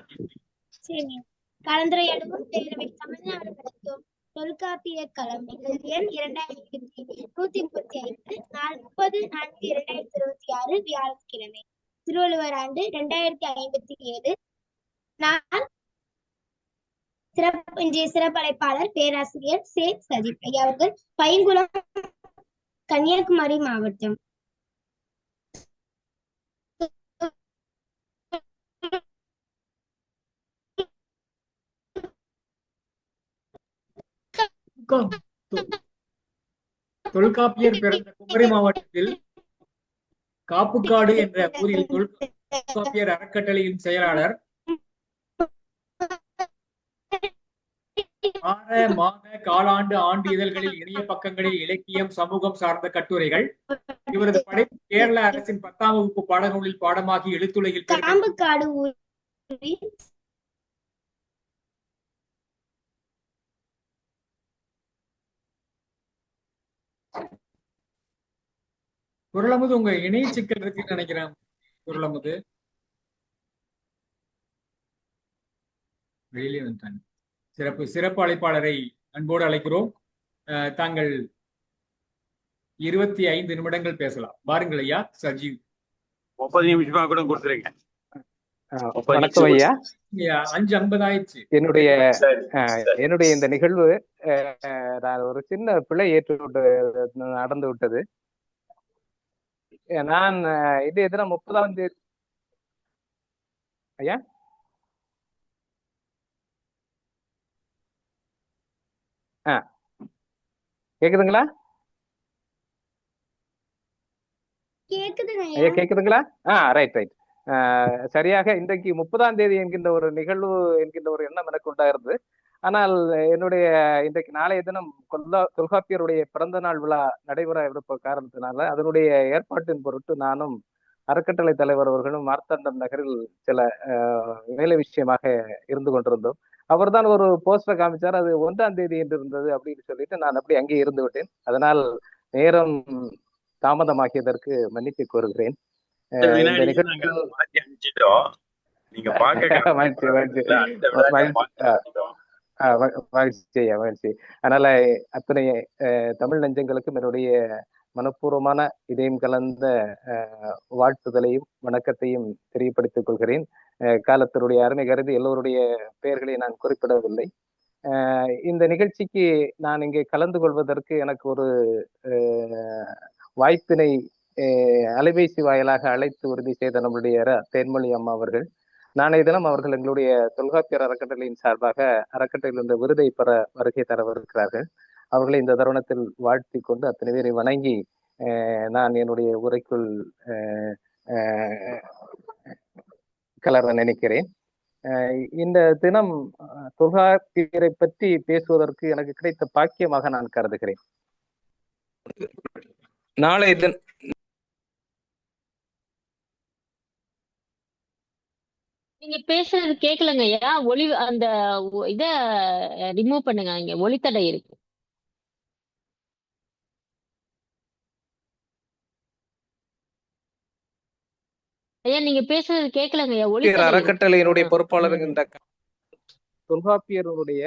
கலந்துரையாடுவோம் பேரவை தமிழ்நாடு நடத்தும் தொல்காப்பிய களம் எண் 2135 40/4/2026 வியாழக்கிழமை. திருவள்ளுவர் ஆண்டு 2057. இன்றைய சிறப்பழைப்பாளர் பேராசிரியர் சே சதீப் ஐயா அவர்கள், பைங்குளம், கன்னியாகுமரி மாவட்டம். தொல்காப்பியர் பிறந்த குமரி மாவட்டத்தில் காப்புக்காடு என்ற ஊரில் தொல்காப்பியர் அறக்கட்டளையின் செயலாளர், வார மாத காலாண்டு ஆண்டு இதழ்களில் இணைய பக்கங்களில் இலக்கியம் சமூகம் சார்ந்த கட்டுரைகள். இவரது படைப்பு கேரள அரசின் 10ஆம் வகுப்பு பாடநூலில் பாடமாகி எழுத்துலகில் காம்புக்காடு குரலமுது உங்க இணைய சிக்கல் இருக்குன்னு நினைக்கிறேன். குரலமுது வெளியிலே வந்துட்டாங்க. சிறப்பு அழைப்பாளரை அன்போடு அழைக்கிறோம். தாங்கள் 25 நிமிடங்கள் பேசலாம். வாருங்கள் ஐயா. சஜீவ் 30 நிமிஷமா கூட கொடுத்துருங்க. வணக்கம் ஐயா. 5:50 ஆயிடுச்சு. என்னுடைய இந்த நிகழ்வு நான் ஒரு சின்ன பிழை நடந்து விட்டது. நான் இது எதிர 30ஆம் தேதி ஐயா கேக்குதுங்களா? ஐயா கேக்குதுங்களா? ரைட். சரியாக இன்றைக்கு 30ஆம் தேதி என்கின்ற ஒரு நிகழ்வு என்கின்ற ஒரு எண்ணம் எனக்கு உண்டாகிறது. ஆனால் என்னுடைய இன்றைக்கு நாளைய தினம் தொல்காப்பியருடைய பிறந்த நாள் விழா நடைபெற இருப்ப காரணத்தினால அதனுடைய ஏற்பாட்டின் பொருட்டு நானும் அறக்கட்டளை தலைவர் அவர்களும் மார்த்தாண்டம் நகரில் சில வேலை விஷயமாக இருந்து கொண்டிருந்தோம். அவர்தான் ஒரு போஸ்டர் காமிச்சார், அது 1ஆம் தேதி என்று இருந்தது அப்படின்னு சொல்லிட்டு நான் அப்படி அங்கே இருந்து விட்டேன். அதனால் நேரம் தாமதமாகியதற்கு மன்னிப்பு கோருகிறேன். இந்த நிகழ்ச்சி நீங்க பாக்க மகிழ்ச்சி. அதனால அத்தனை தமிழ் நெஞ்சங்களுக்கும் என்னுடைய மனப்பூர்வமான இதயம் கலந்த வாழ்த்துதலையும் வணக்கத்தையும் தெரியப்படுத்திக் கொள்கிறேன். காலத்தினுடைய அருமை கருதி எல்லோருடைய பெயர்களை நான் குறிப்பிடவில்லை. இந்த நிகழ்ச்சிக்கு நான் இங்கே கலந்து கொள்வதற்கு எனக்கு ஒரு வாய்ப்பினை அலைபேசி வாயிலாக அழைத்து உறுதி செய்த நம்முடைய தேன்மொழி அம்மா அவர்கள், நாளைய தினம் அவர்கள் எங்களுடைய தொல்காப்பியர் அறக்கட்டளையின் சார்பாக அறக்கட்டளையில் இந்த விருதை பெற வருகை தரவிருக்கிறார்கள். அவர்களை இந்த தருணத்தில் வாழ்த்தி கொண்டு அத்தனை பேரை வணங்கி நான் என்னுடைய உரைக்குள் கலர நினைக்கிறேன். இந்த தினம் தொல்காப்பியரை பற்றி பேசுவதற்கு எனக்கு கிடைத்த பாக்கியமாக நான் கருதுகிறேன். நாளை நீங்க பேசுறது கேட்கலங்க ஐயா. ஒளி அந்த இத ரிமூவ் பண்ணுங்க, இங்க ஒளித்தடை இருக்கு. ஐயா நீங்க பேசுறது கேட்கலங்க ஐயா. ஒளித்தடை அறக்கட்டளையினுடைய பொறுப்பாளர் என்ற தொல்காப்பியருடைய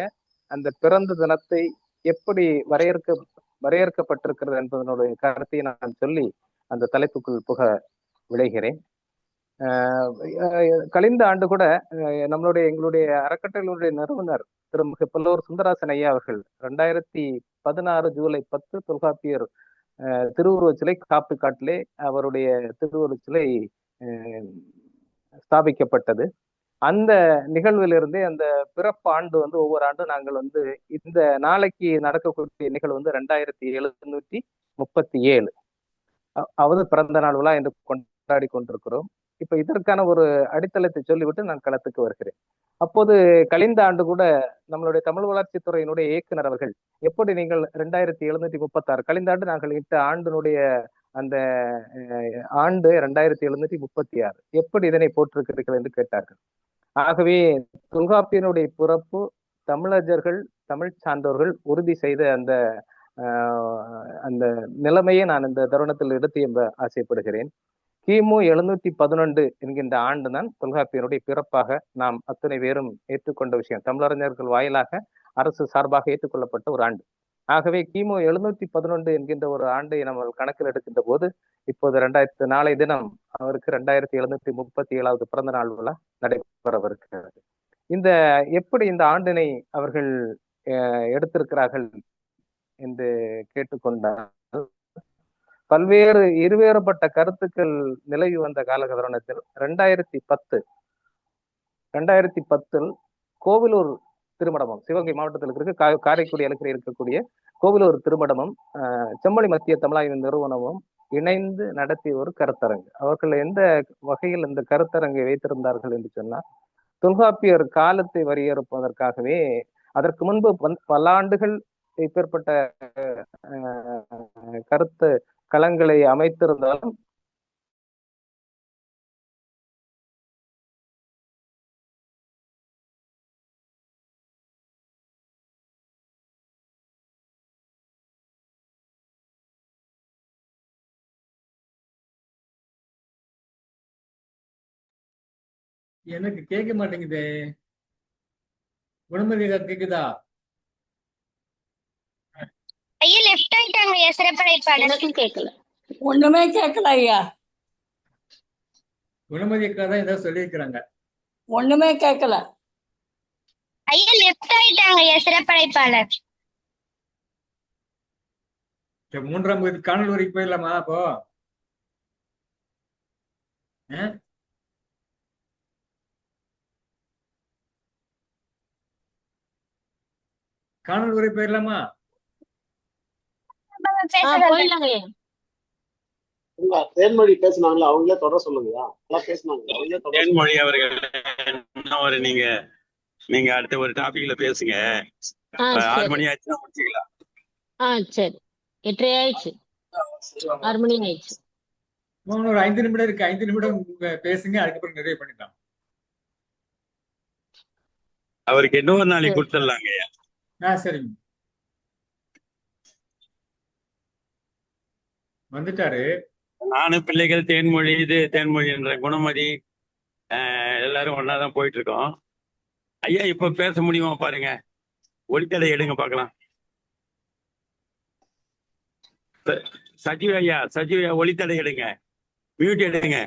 அந்த பிறந்த தினத்தை எப்படி வரையறுக்கப்பட்டிருக்கிறது என்பதனுடைய கருத்தை நான் சொல்லி அந்த தலைப்புக்குள் புக விளைகிறேன். கழிந்த ஆண்டு கூட எங்களுடைய அறக்கட்டளையினுடைய நிறுவனர் திரு பல்லவர் சுந்தராசன் ஐயா அவர்கள் 2016 ஜூலை 10 தொல்காப்பியர் திருவுருவச் சிலை காப்புக்காட்டிலே அவருடைய திருவுருவச் சிலை ஸ்தாபிக்கப்பட்டது. அந்த நிகழ்விலிருந்தே அந்த பிறப்பு ஆண்டு ஒவ்வொரு ஆண்டும் நாங்கள் இந்த நாளைக்கு நடக்கக்கூடிய நிகழ்வு 2737 அவது பிறந்த நாள் விழா என்று கொண்டாடி கொண்டிருக்கிறோம். இப்ப இதற்கான ஒரு அடித்தளத்தை சொல்லிவிட்டு நான் களத்துக்கு வருகிறேன். அப்போது கழிந்த ஆண்டு கூட நம்மளுடைய தமிழ் வளர்ச்சித்துறையினுடைய இயக்குனர் அவர்கள் எப்படி நீங்கள் 2736 கழிந்த ஆண்டு நாங்கள் இட்ட ஆண்டினுடைய அந்த ஆண்டு 2736 எப்படி இதனை போட்டிருக்கிறீர்கள் என்று கேட்டார்கள். ஆகவே தொல்காப்பியனுடைய பிறப்பு தமிழர்கள் தமிழ் சார்ந்தவர்கள் உறுதி செய்த அந்த நிலைமையை நான் இந்த தருணத்தில் எடுத்து எம்ப ஆசைப்படுகிறேன். கிமு 711 என்கின்ற ஆண்டு தான் தொல்காப்பியனுடைய பிறப்பாக நாம் அத்தனை பேரும் ஏற்றுக்கொண்ட விஷயம். தமிழறிஞர்கள் வாயிலாக அரசு சார்பாக ஏற்றுக்கொள்ளப்பட்ட ஒரு ஆண்டு. ஆகவே கிமு 711 என்கின்ற ஒரு ஆண்டை நம்ம கணக்கில் எடுக்கின்ற போது இப்போது நாளை தினம் அவருக்கு 2737வது பிறந்த நாள் விழா நடைபெறவிருக்கிறது. எப்படி இந்த ஆண்டினை அவர்கள் எடுத்திருக்கிறார்கள் என்று கேட்டுக்கொண்டால் பல்வேறு இருவேறுபட்ட கருத்துக்கள் நிலவி வந்த காலகட்டத்தில் 2010 கோவிலூர் திருமடமும் சிவகங்கை மாவட்டத்தில் இருக்க காரைக்குடி அலுவலர் இருக்கக்கூடிய கோவிலூர் திருமடமும் செம்மொழி மத்திய தமிழாய்வு நிறுவனமும் இணைந்து நடத்திய ஒரு கருத்தரங்கு. அவர்கள் எந்த வகையில் இந்த கருத்தரங்கை வைத்திருந்தார்கள் என்று சொன்னால் தொல்காப்பியர் காலத்தை வரையறுப்பதற்காகவே. அதற்கு முன்பு பல ஆண்டுகள் இப்பேற்பட்ட கருத்து களங்களை அமைத்திருந்தாலும் எனக்கு கேட்க மாட்டேங்குது. குணமதி கேக்குதா? ஐயா லெஃப்ட் ஆயிட்டாங்க ஐயா சிறப்படைப்பாளர். எனக்கும் கேட்கல. ஒண்ணுமே கேட்கல ஐயா. குணமதி அக்கா தான் ஏதாவது சொல்லியிருக்கிறாங்க. ஒண்ணுமே கேட்கல ஐயா லெஃப்ட் ஆயிட்டாங்க ஐயா சிறப்படைப்பாளர். 3ஆம் தேதி காணல் வரைக்கும் போயிடலாமா? அப்போ காணல் வரை போயிடலாமா? போயிடலாங்க ஐயா. தேன்மொழி பேசினாங்களா, அவங்களே தொடர சொல்லுங்க. நல்லா பேசினாங்க, அவங்களே தொடர. தேன்மொழி அவர்கள் நீங்க நீங்க அடுத்த ஒரு டாபிக்ல பேசுங்க. 6 சரி. மணி ஆச்சுன்னா முடிச்சுக்கலாம். சரி. 8:30 ஆயிடுச்சு. 6 மணி ஆயிடுச்சு. இன்னும் ஒரு 5 நிமிடம் இருக்கு. 5 நிமிடம் பேசுங்க, அதுக்கப்புறம் நிறைவு பண்ணிடலாம். அவருக்கு இன்னொரு நாளைக்கு கொடுத்துடலாங்க. சரிங்க. வந்துட்டாரு. நானும் பிள்ளைகள் தேன்மொழி தேன்மொழி என்ற குணமதி எல்லாரும் ஒன்னாதான் போயிட்டு இருக்கோம். ஐயா இப்ப பேச முடியுமா பாருங்க. ஒளித்தடை எடுங்க பார்க்கலாம். சஜீவ் ஐயா ஒளித்தடை எடுங்க, மியூட் எடுங்க.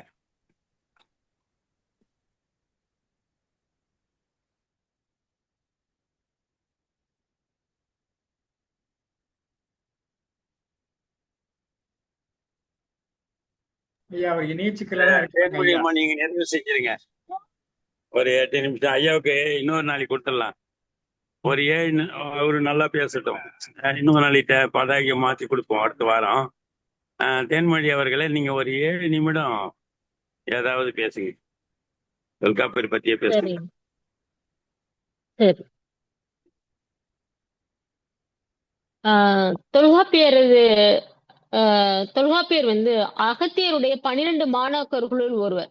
அவர் இணையச்சிக்கலா தேன்மொழி அம்மா நீங்க நிறைவு செஞ்சிருங்க. ஒரு 8 நிமிஷம் ஐயாவுக்கு இன்னொரு நாளைக்கு கொடுத்துடலாம். ஒரு நல்லா பேசட்டும். இன்னொரு நாளைக்கு பதாகை மாத்தி கொடுப்போம் அடுத்த வாரம். தேன்மொழி அவர்களே நீங்க ஒரு 7 நிமிடம் ஏதாவது பேசுங்க. தொல்காப்பியர் பத்தியே பேசுங்க. சரி. தொல்காப்பியர் வந்து அகத்தியருடைய 12 மாணாக்கர்களுள் ஒருவர்.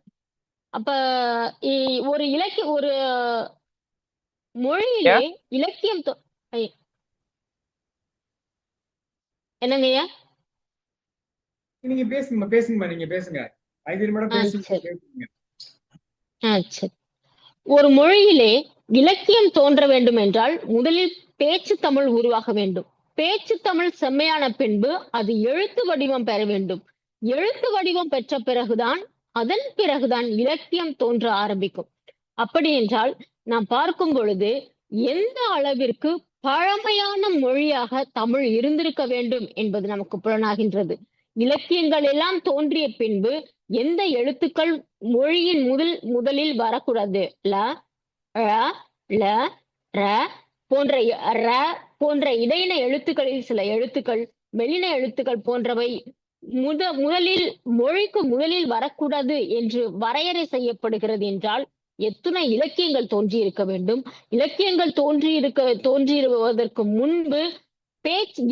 அப்ப ஒரு ஒரு மொழியிலே இலக்கியம் என்னங்கய்யா? நீங்க பேசுங்க நீங்க பேசுங்க. 5 நிமிடம் பேசுங்க. சரி. ஒரு மொழியிலே இலக்கியம் தோன்ற வேண்டும் என்றால் முதலில் பேச்சு தமிழ் உருவாக வேண்டும். பேச்சு தமிழ் செம்மையான பின்பு அது எழுத்து வடிவம் பெற வேண்டும். எழுத்து வடிவம் பெற்ற பிறகுதான் அதன் பிறகுதான் இலக்கியம் தோன்ற ஆரம்பிக்கும். அப்படி என்றால் நாம் பார்க்கும் பொழுது எந்த அளவிற்கு பழமையான மொழியாக தமிழ் இருந்திருக்க வேண்டும் என்பது நமக்கு புலனாகின்றது. இலக்கியங்கள் எல்லாம் தோன்றிய பின்பு எந்த எழுத்துக்கள் மொழியின் முதலில் வரக்கூடாது. ல ல ர போன்ற இடையின எழுத்துக்களில் சில எழுத்துக்கள், மெல்லின எழுத்துக்கள் போன்றவை முதலில் மொழிக்கு முதலில் வரக்கூடாது என்று வரையறை செய்யப்படுகிறது என்றால் எத்தனை இலக்கியங்கள் தோன்றி இருக்க வேண்டும். இலக்கியங்கள் தோன்றியிருவதற்கு முன்பு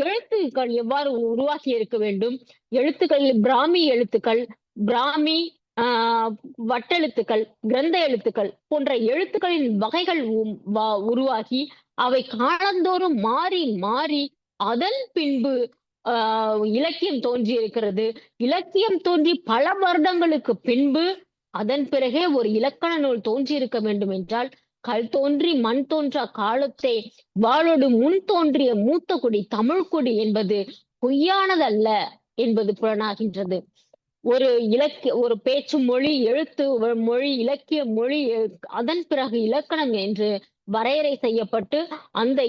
எழுத்துக்கள் எவ்வாறு உருவாக்கி இருக்க வேண்டும். எழுத்துக்கள் பிராமி எழுத்துக்கள், பிராமி வட்டெழுத்துக்கள், கிரந்த எழுத்துக்கள் போன்ற எழுத்துக்களின் வகைகள் உருவாகி அவை காலந்தோறும் மாறி மாறி அதன் பின்பு இலக்கியம் தோன்றி இருக்கிறது. இலக்கியம் தோன்றி பல வருடங்களுக்கு பின்பு அதன் பிறகே ஒரு இலக்கண நூல் தோன்றி இருக்க வேண்டும் என்றால் கல் தோன்றி மண் தோன்றா காலத்தை வாளோடு முன் தோன்றிய மூத்த குடி தமிழ் குடி என்பது பொய்யானதல்ல என்பது புலனாகின்றது. ஒரு பேச்சு மொழி, எழுத்து மொழி, இலக்கிய மொழி, அதன் பிறகு இலக்கணம் என்று வரையறை செய்யப்பட்டு அந்த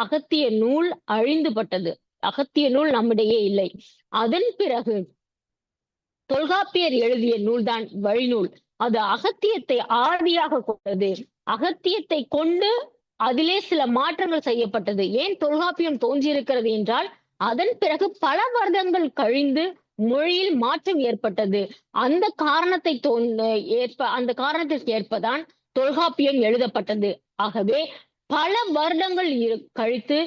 அகத்திய நூல் அழிந்துபட்டது. அகத்திய நூல் நம்மிடையே இல்லை. அதன் பிறகு தொல்காப்பியர் எழுதிய நூல்தான் வழிநூல். அது அகத்தியத்தை ஆதியாக கொண்டது. அகத்தியத்தை கொண்டு அதிலே சில மாற்றங்கள் செய்யப்பட்டது. ஏன் தொல்காப்பியம் தோன்றியிருக்கிறது என்றால் அதன் பிறகு பல வருடங்கள் கழிந்து மொழியில் மாற்றம் ஏற்பட்டது. அந்த காரணத்திற்கு ஏற்பதான் தொல்காப்பியம் எழுதப்பட்டது. ஆகவே பல வருடங்கள் கழித்து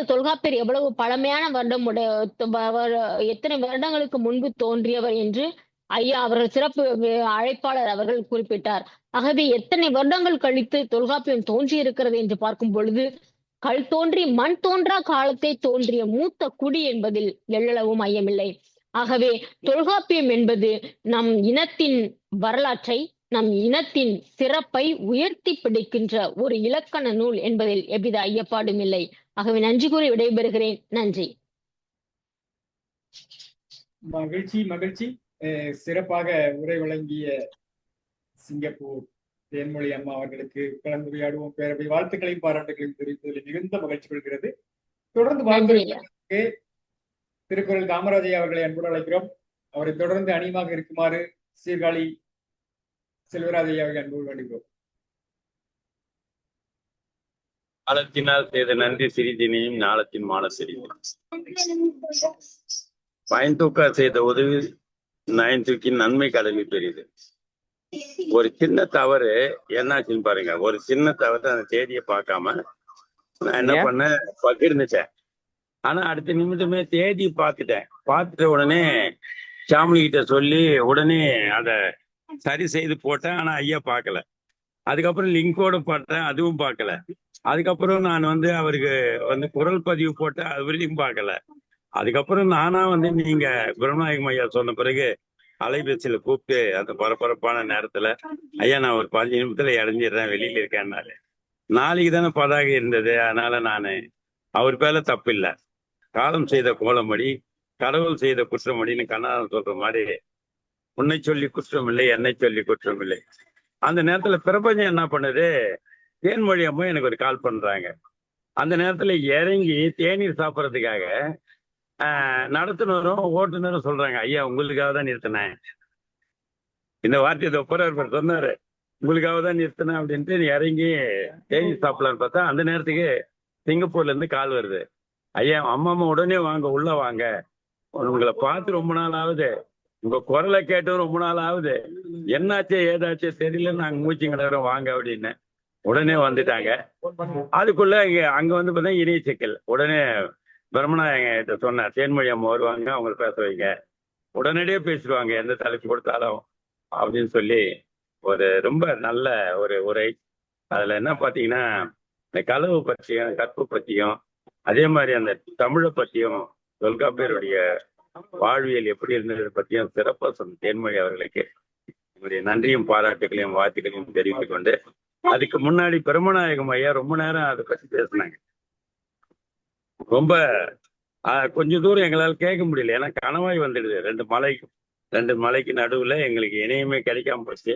தொல்காப்பியர் எவ்வளவு பழமையான வருடம் எத்தனை வருடங்களுக்கு முன்பு தோன்றியவர் என்று ஐயா அவர்கள் சிறப்பு அழைப்பாளர் அவர்கள் குறிப்பிட்டார். ஆகவே எத்தனை வருடங்கள் கழித்து தொல்காப்பியம் தோன்றி இருக்கிறது என்று பார்க்கும் பொழுது கல் தோன்றி மண் தோன்றா காலத்தை தோன்றிய மூத்த குடி என்பதில் எள்ளளவும் ஐயமில்லை. ஆகவே தொல்காப்பியம் என்பது நம் இனத்தின் வரலாற்றை, நம் இனத்தின் சிறப்பை உயர்த்தி பிடிக்கின்ற ஒரு இலக்கண நூல் என்பதில் எவ்வித ஐயப்பாடும் இல்லை. ஆகவே நன்றி கூறி விடைபெறுகிறேன். நன்றி. மகிழ்ச்சி. சிறப்பாக உரை வழங்கிய சிங்கப்பூர் தேன்மொழி அம்மா அவர்களுக்கு கலந்துரையாடுவோம் பேரவை வாழ்த்துக்களையும் பாராட்டுகளையும் தெரிவிப்பதில் மிகுந்த மகிழ்ச்சி கொள்கிறது. தொடர்ந்து வாழ்த்துக்களுக்கு திருக்குறள் காமராஜையா அவர்களை அன்போடு அழைக்கிறோம். அவரை தொடர்ந்து அணியமாக இருக்குமாறு சீர்காழி செல்வராஜையா அவர்கள் அன்போடு வேண்டுகிறோம். காலத்தினால் செய்த நன்றி சிறிதினையும் ஞாலத்தின் மால சிறிது பயன் தூக்க செய்த உதவி நயன் தூக்கி நன்மை கடலில் பெரிது. ஒரு சின்ன தவறு என்னாச்சுன்னு பாருங்க. ஒரு சின்ன தவறு அந்த தேதியை பார்க்காம நான் என்ன பண்ணேன், பகிர்ந்துட்டேன். ஆனா அடுத்த நிமிடமே தேதி பார்த்துட்டேன். பார்த்துட்ட உடனே சாமிலி கிட்ட சொல்லி உடனே அதை சரி செய்து போட்டேன். ஆனா ஐயா பார்க்கல. அதுக்கப்புறம் லிங்கோட பார்த்தேன், அதுவும் பார்க்கல. அதுக்கப்புறம் நான் வந்து அவருக்கு வந்து குரல் பதிவு போட்டேன், அவரையும் பார்க்கல. அதுக்கப்புறம் நானா வந்து நீங்க குருநாயகம் ஐயா சொன்ன பிறகு அலைபேசியில கூப்பிட்டு அந்த பரபரப்பான நேரத்துல, ஐயா நான் ஒரு 15 நிமிஷத்துல இறஞ்சிடுறேன், வெளியில இருக்கேன்னாரு. நாளைக்கு தானே பதாகை இருந்தது, அதனால நானு அவர் பேர்ல தப்பு இல்லை. காலம் செய்த கோலமடி, கடவுள் செய்த குற்றமடின்னு கண்ணாதன் சொல்ற மாதிரி, உன்னை சொல்லி குற்றம் இல்லை, என்னை சொல்லி குற்றம் இல்லை. அந்த நேரத்துல பிரபஞ்சம் என்ன பண்ணுது, தேன்மொழி அம்மா எனக்கு ஒரு கால் பண்றாங்க. அந்த நேரத்துல இறங்கி தேநீர் சாப்பிட்றதுக்காக நடத்துனரும் ஓட்டுநரும் சொல்றாங்க, ஐயா உங்களுக்காக தான் நிறுத்தினேன். இந்த வார்த்தையை தொப்பரவர் சொன்னாரு, உங்களுக்காக தான் நிறுத்தினேன் அப்படின்ட்டு இறங்கி தேநீர் சாப்பிடலான்னு பார்த்தா அந்த நேரத்துக்கு சிங்கப்பூர்ல இருந்து கால் வருது. ஐயா அம்மா உடனே வாங்க, உள்ள வாங்க, உங்களை பார்த்து ரொம்ப நாள் ஆகுது, உங்க குரலை கேட்டும் ரொம்ப நாள் ஆகுது, என்னாச்சே ஏதாச்சே தெரியல, நாங்க மூச்சு கிடக்குறோம் வாங்க அப்படின்னு உடனே வந்துட்டாங்க. அதுக்குள்ள அங்க வந்து பார்த்தா இணைய சிக்கல். உடனே பிரம்மநாயகிட்ட சொன்னார், தேன்மொழி அம்மா வருவாங்க, அவங்களை பேச வைங்க, உடனடியே பேசிடுவாங்க எந்த தலைப்பு கொடுத்தாலும் அப்படின்னு சொல்லி ஒரு ரொம்ப நல்ல ஒரு உரை. அதுல என்ன பாத்தீங்கன்னா, இந்த களவு பற்றியும் கற்பு பற்றியும் அதே மாதிரி அந்த தமிழை பற்றியும் தொல்காப்பியருடைய வாழ்வியல் எப்படி இருந்தது பற்றியும் சிறப்பாக சொன்ன தேன்மொழி அவர்களுக்கு என்னுடைய நன்றியும் பாராட்டுகளையும் வாழ்த்துக்களையும் தெரிவித்துக் கொண்டு, அதுக்கு முன்னாடி பிரம்மநாயகம் ஐயா ரொம்ப நேரம் அதை பற்றி பேசினாங்க. ரொம்ப கொஞ்ச தூரம் எங்களால் கேட்க முடியல, ஏன்னா கணவாய் வந்துடுது. ரெண்டு மலைக்கு நடுவுல எங்களுக்கு இணையமே கிடைக்காம போச்சு.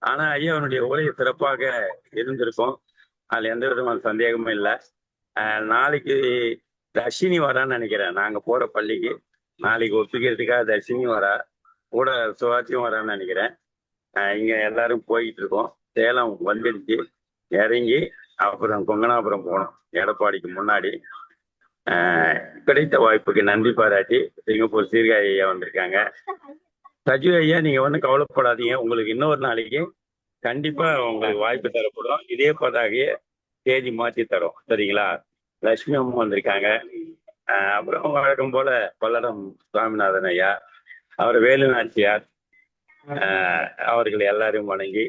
ஆனா ஐயா அவனுடைய உரை சிறப்பாக இருந்திருக்கும், அதுல எந்த விதமான சந்தேகமும் இல்லை. நாளைக்கு தர்ஷினி வரான்னு நினைக்கிறேன், நாங்க போற பள்ளிக்கு நாளைக்கு ஒப்பிக்கிறதுக்காக தர்ஷினி வரா, கூட சுவாத்தியும் வரான்னு நினைக்கிறேன். இங்க எல்லாரும் போயிட்டு இருக்கோம். சேலம் வந்துடுச்சு, இறங்கி அப்புறம் கொங்கனாபுரம் போனோம், எடப்பாடிக்கு முன்னாடி. கிடைத்த வாய்ப்புக்கு நன்றி பாராட்டி சிங்கப்பூர் சீர்காழி ஐயா வந்திருக்காங்க. சஜீவ் ஐயா நீங்க ஒன்றும் கவலைப்படாதீங்க, உங்களுக்கு இன்னொரு நாளைக்கு கண்டிப்பா உங்களுக்கு வாய்ப்பு தரப்படும். இதே பதாகைய தேதி மாற்றி தரோம், சரிங்களா? லட்சுமி அம்மா வந்திருக்காங்க. அப்புறம் வழக்கம் போல பல்லடம் சுவாமிநாதன் ஐயா, அவர் வேலுநாச்சியார், அவர்கள் எல்லாரும் வணங்கி,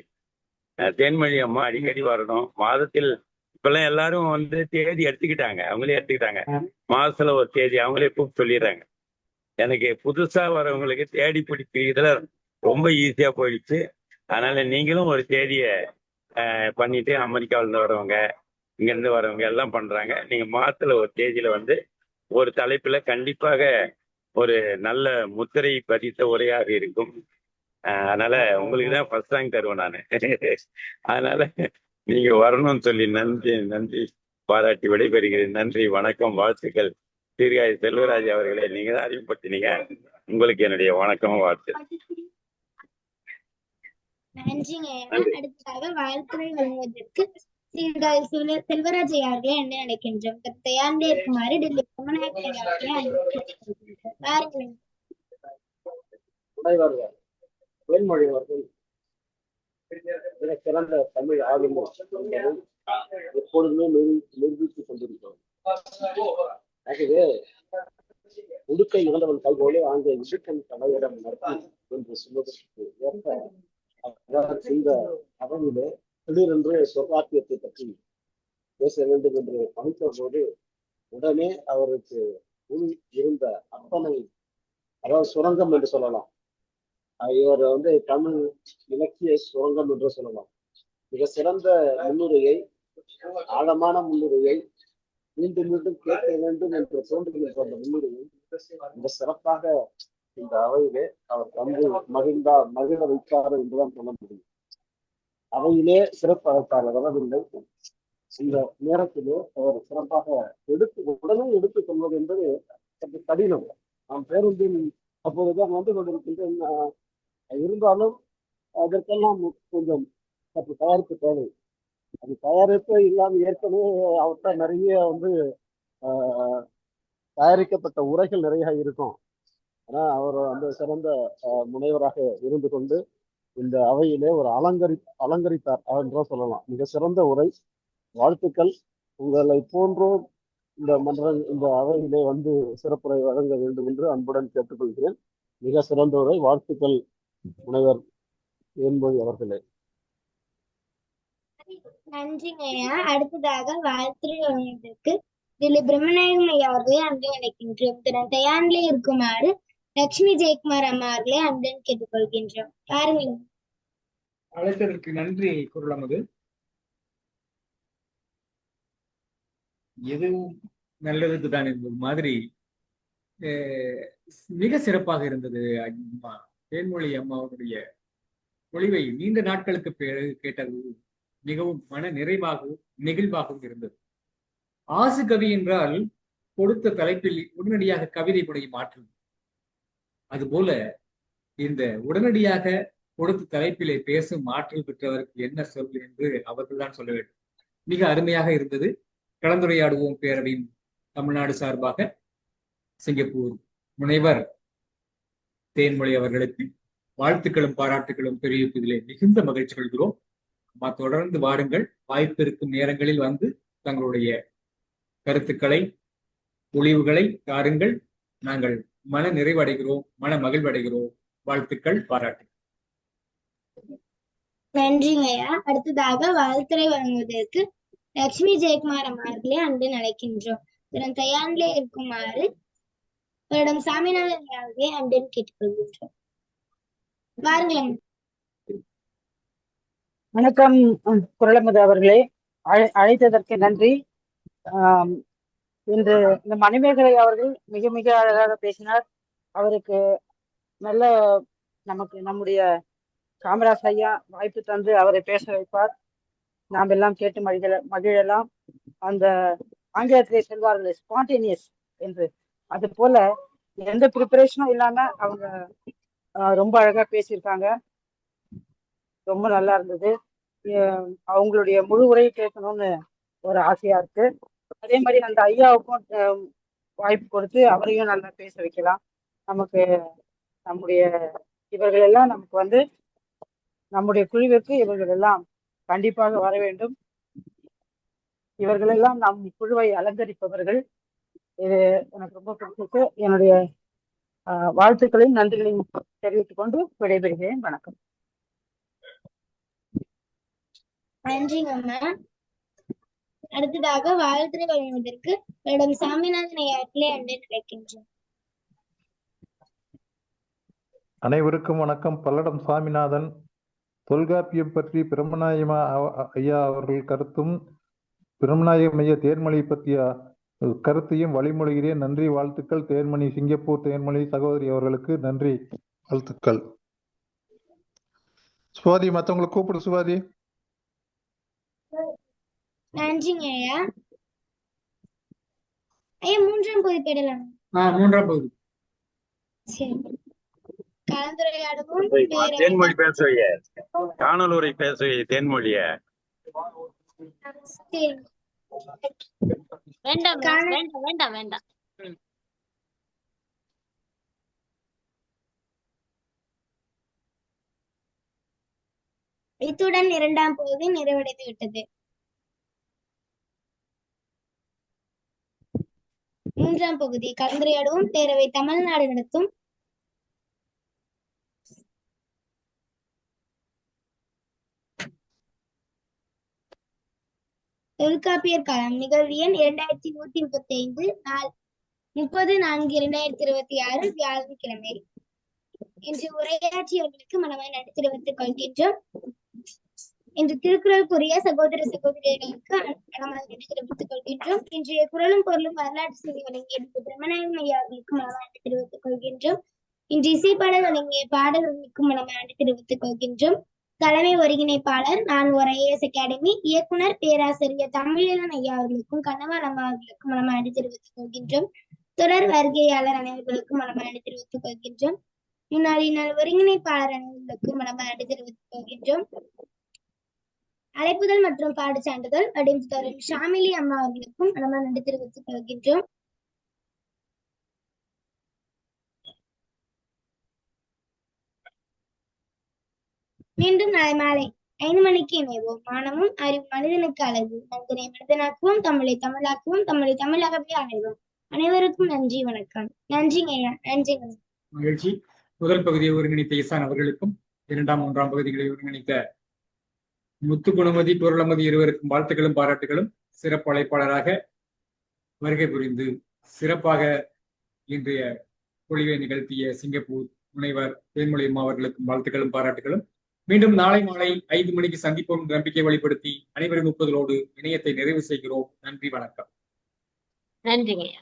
தேன்மொழி அம்மா அடிக்கடி வரணும். மாதத்தில் இப்பெல்லாம் எல்லாரும் வந்து தேதி எடுத்துக்கிட்டாங்க, அவங்களே எடுத்துக்கிட்டாங்க. மாசத்துல ஒரு தேதி அவங்களே கூப்பிட்டு சொல்லிடுறாங்க. எனக்கு புதுசா வரவங்களுக்கு தேடி பிடிக்கிறதுல ரொம்ப ஈஸியா போயிடுச்சு. அதனால நீங்களும் ஒரு தேதிய பண்ணிட்டு, அமெரிக்காவில இருந்து வரவங்க, இங்க இருந்து வரவங்க எல்லாம் பண்றாங்க. நீங்க மாசத்துல ஒரு தேதியில வந்து ஒரு தலைப்புல கண்டிப்பாக ஒரு நல்ல முத்திரை பதித்த உரையாக இருக்கும். அதனால உங்களுக்கு தான் ஃபர்ஸ்ட் ரேங்க் தருவேன் நான். அதனால நீங்க வரணும்னு சொல்லி நன்றி பாராட்டி விடைபெறுகிறேன். நன்றி, வணக்கம், வாழ்த்துக்கள். சீர்காழி செல்வராஜ் அவர்களே, நீங்க தான் அறிமுகப்படுத்தினீங்க, உங்களுக்கு என்னுடைய வணக்கம், வாழ்த்து. நன்றிங்க. அடுத்ததாக வாழ்த்துறை வழங்குவதற்கு சீர்காழி செல்வராஜ் அவர்களே என்ன நினைக்கின்றோம் தயார்ந்தே இருக்குமாறு டெல்லி தேன்மொழி அவர்கள் சிறந்த தமிழ் ஆளுமை எப்பொழுதுமே நிரூபித்துக் கொண்டிருக்கிறோம். ஆகவே உடுக்கை இழந்தவன் கைகோடு ஆங்க இடுக்கன் தலையிடம் நடத்தி என்று சொல்வதற்கு ஏற்ப இந்த அவையிலே திடீரென்று தொல்காப்பியத்தை பற்றி பேச வேண்டும் என்று பணித்த போது உடனே அவருக்கு உள் இருந்த அத்தனை, அதாவது சுரங்கம் என்று சொல்லலாம், இவர் வந்து தமிழ் இலக்கிய சுரங்கம் என்று சொல்லலாம், மிக சிறந்த முன்னுரையை, ஆழமான முன்னுரையை, மீண்டும் மீண்டும் கேட்க வேண்டும் என்று தோன்றுகின்ற அந்த முன்னுரையை மிக சிறப்பாக இந்த அவையிலே அவர் தந்து மகிழ வைத்தார் என்றுதான் சொல்ல முடியும். அவையிலே சிறப்பு அழைப்பாளர் வரவில்லை. இந்த நேரத்திலே அவர் சிறப்பாக உடனே எடுத்துக் கொள்வது என்பது சற்று கடினம். நாம் பேருந்தில் அப்போதுதான் வந்து கொண்டிருக்கின்றேன். இருந்தாலும் அதற்கெல்லாம் கொஞ்சம் சற்று தயாரிப்பு தேவை. அது தயாரிப்பு இல்லாமல் ஏற்கனவே அவர்கிட்ட நிறைய வந்து தயாரிக்கப்பட்ட உரைகள் நிறைய இருக்கும். ஆனா அவர் வந்து சிறந்த முனைவராக இருந்து கொண்டு இந்த அவையிலே ஒரு அலங்கரித்தார் என்றோ சொல்லலாம். மிக சிறந்த உரை. வாழ்த்துக்கள். உங்களை போன்றோர் இந்த அவையிலே வந்து சிறப்புரை வழங்க வேண்டும் என்று அன்புடன் கேட்டுக்கொள்கிறேன். மிக சிறந்த உரை. வாழ்த்துக்கள் முனைவர் தேன்மொழி அவர்களே. நன்றிங்க ஐயா. அடுத்ததாக வாழ்த்துறை வழங்குவதற்கு திரு பிரம்மநாயகம் ஐயா அவர்களை அன்பு அழைக்கின்றோம். திரு தயாநிலை இருக்குமாறு லட்சுமி ஜெயக்குமார் அம்மா அவர்களை அன்புடன் கேட்டுக்கொள்கின்றோம். பாருங்க. அழைத்ததற்கு நன்றி. குரலமது எதுவும் நல்லதுக்கு தான் என்பது மாதிரி மிக சிறப்பாக இருந்தது. அம்மா தேன்மொழி அம்மாவுடைய மொழிவை நீண்ட நாட்களுக்கு பிறகு கேட்டது மிகவும் மன நிறைவாகவும் நெகிழ்வாகவும் இருந்தது. ஆசு கவி என்றால் கொடுத்த தலைப்பில் உடனடியாக கவிதை முறையை மாற்றும். அதுபோல இந்த உடனடியாக கொடுத்த தலைப்பிலே பேசும் ஆற்றல் பெற்றவருக்கு என்ன சொல் என்று அவர்கள் தான் சொல்ல வேண்டும். மிக அருமையாக இருந்தது. கலந்துரையாடுவோம் பேரவையின் தமிழ்நாடு சார்பாக சிங்கப்பூர் முனைவர் தேன்மொழி அவர்களுக்கு வாழ்த்துக்களும் பாராட்டுகளும் தெரிவிப்பதிலே மிகுந்த மகிழ்ச்சி கொள்கிறோம். தொடர்ந்து வாருங்கள். வாய்ப்பு இருக்கும் நேரங்களில் வந்து தங்களுடைய கருத்துக்களை ஒளிவுகளை தாருங்கள். நாங்கள் மன நிறைவடைகிறோம், மன மகிழ்வடைகிறோம். வாழ்த்துக்கள், பாராட்டு. நன்றிங்க ஐயா. அடுத்ததாக வாழ்த்துறை வழங்குவதற்கு லட்சுமி ஜெயக்குமார் அம்மா அவர்களை அன்புடன் அழைக்கின்றோம். திரு தயாநிலை இருக்குமாறு மேடம் சாமிநாதன் அவர்களை அன்புடன் கேட்டுக்கொள்கின்றோம். பாருங்களேன். வணக்கம் குரலமது அவர்களே. அழைத்ததற்கு நன்றி. இன்று இந்த மணிமேகலை அவர்கள் மிக மிக அழகாக பேசினார். அவருக்கு நல்ல நம்முடைய காமராஜ் ஐயா வாய்ப்பு தந்து அவரை பேச வைப்பார். நாம் எல்லாம் கேட்டு மகிழலாம். அந்த ஆங்கிலத்திலே சொல்வார்கள் ஸ்பான்டேனியஸ் என்று, அது போல எந்த ப்ரிப்பரேஷனும் இல்லாம அவங்க ரொம்ப அழகா பேசியிருக்காங்க. ரொம்ப நல்லா இருந்தது. அவங்களுடைய முழு உரையை கேட்கணும்னு ஒரு ஆசையா இருக்கு. அதே மாதிரி அந்த ஐயாவுக்கும் வாய்ப்பு கொடுத்து அவரையும் நல்லா பேச வைக்கலாம். நமக்கு இவர்கள் எல்லாம் நமக்கு வந்து நம்முடைய குழுவிற்கு இவர்கள் எல்லாம் கண்டிப்பாக வர வேண்டும். இவர்கள் எல்லாம் நம் குழுவை அலங்கரிப்பவர்கள். இது எனக்கு ரொம்ப பிடிச்சிருக்கு. என்னுடைய வாழ்த்துக்களையும் நன்றிகளையும் தெரிவித்துக் கொண்டு விடைபெறுகிறேன். வணக்கம். நன்றிங்க அம்மா. அடுத்ததாக வாழ்த்துறை வழங்குவதற்கு மேடம் சாமிநாதன் ஐயாக்களை அன்புடன் அழைக்கின்றோம். அனைவருக்கும் வணக்கம். பல்லடம் சாமிநாதன். தொல்காப்பியம் பற்றி பிரம்மநாயகம் ஐயா அவர்கள் கருத்தும் பிரம்மநாயகம் ஐயா தேன்மொழி பற்றிய கருத்தையும் வழிமொழிகிறேன். நன்றி, வாழ்த்துக்கள். தேன்மணி, சிங்கப்பூர் தேன்மொழி சகோதரி அவர்களுக்கு நன்றி, வாழ்த்துக்கள். சுவாதி, மற்றவங்களை கூப்பிடு. சுவாதி. நன்றிங்க ஐயா. ஐயா மூன்றாம் பகுதி போயிடலாம். மூன்றாம் பகுதி. சரி. கலந்துரையாடவும் தேன்மொழி பேசுவீங்க, காணொலி பேசுவீங்க தேன்மொழிய. வேண்டாம் வேண்டாம் வேண்டாம் வேண்டாம். இத்துடன் இரண்டாம் பகுதி நிறைவடைந்து விட்டது. மூன்றாம் பகுதி கலந்துரையாடவும் பேரவை தமிழ்நாடு நடத்தும் தொல்காப்பியர் காலம் நிகழ்வு எண் 2135 30/4/2026 வியாழக்கிழமை. இன்று உரையாற்றியவர்களுக்கு மனமாய் நன்றி தெரிவித்துக் கொள்கின்றோம். இன்று திருக்குறளுக்குரிய சகோதர சகோதரிகளுக்கு மனமாய் நன்றி தெரிவித்துக் கொள்கின்றோம். இன்றைய குரலும் பொருளும் வரலாற்று செய்தி வழங்கிய பிரம்மநாயகம் ஐயா அவர்களுக்கு மனமாய் நன்றி தெரிவித்துக் கொள்கின்றோம். இன்று இசைப்பாடல் வழங்கிய பாடகர்களுக்கு மனமாய் நன்றி தெரிவித்துக் கொள்கின்றோம். தலைமை ஒருங்கிணைப்பாளர் நான் ஒரு IAS அகாடமி இயக்குனர் பேராசிரியர் தமிழன் ஐயா அவர்களுக்கும் கண்ணவாள் அம்மா அவர்களுக்கும் மனமாய் நன்றி தெரிவித்துக் கொள்கின்றோம். தொடர் வருகையாளர் அனைவர்களுக்கும் மனமாய் நன்றி தெரிவித்துக் கொள்கின்றோம். முன்னாள் ஒருங்கிணைப்பாளர் அனைவர்களுக்கும் மனமாய் நன்றி தெரிவித்துக் கொள்கின்றோம். அழைப்புதல் மற்றும் பாடு சான்றிதழ் வடிவம் தரும் ஷாமிலி அம்மா அவர்களுக்கும் மனமாய் நன்றி தெரிவித்துக் கொள்கின்றோம். மீண்டும் நாளை மாலை 5 மணிக்கு இணைவோம். மானமும் அறிவு மனிதனுக்கு அழகு. மனிதனை மனிதனாக்குவோம், தமிழை தமிழாக்குவோம், தமிழை தமிழாகவே அனைவோம். அனைவருக்கும் நன்றி, வணக்கம். நன்றிங்க ஐயா. நன்றி. மகிழ்ச்சி. முதல் பகுதியை ஒருங்கிணைத்த இசான் அவர்களுக்கும் 2ஆம் 3ஆம் பகுதிகளை ஒருங்கிணைத்த முத்துக்குணமதி பொருளமதி இருவருக்கும் வாழ்த்துக்களும் பாராட்டுகளும். சிறப்பு அழைப்பாளராக வருகை புரிந்து சிறப்பாக இன்றைய பொழிவை நிகழ்த்திய சிங்கப்பூர் முனைவர் தேன்மொழி அம்மா அவர்களுக்கும் வாழ்த்துக்களும் பாராட்டுகளும். மீண்டும் நாளை மாலை 5 மணிக்கு சந்திப்போம். நம்பிக்கை வெளிப்படுத்தி அனைவரும் ஒப்புதலோடு இணையத்தை நிறைவு செய்கிறோம். நன்றி, வணக்கம். நன்றிங்க ஐயா.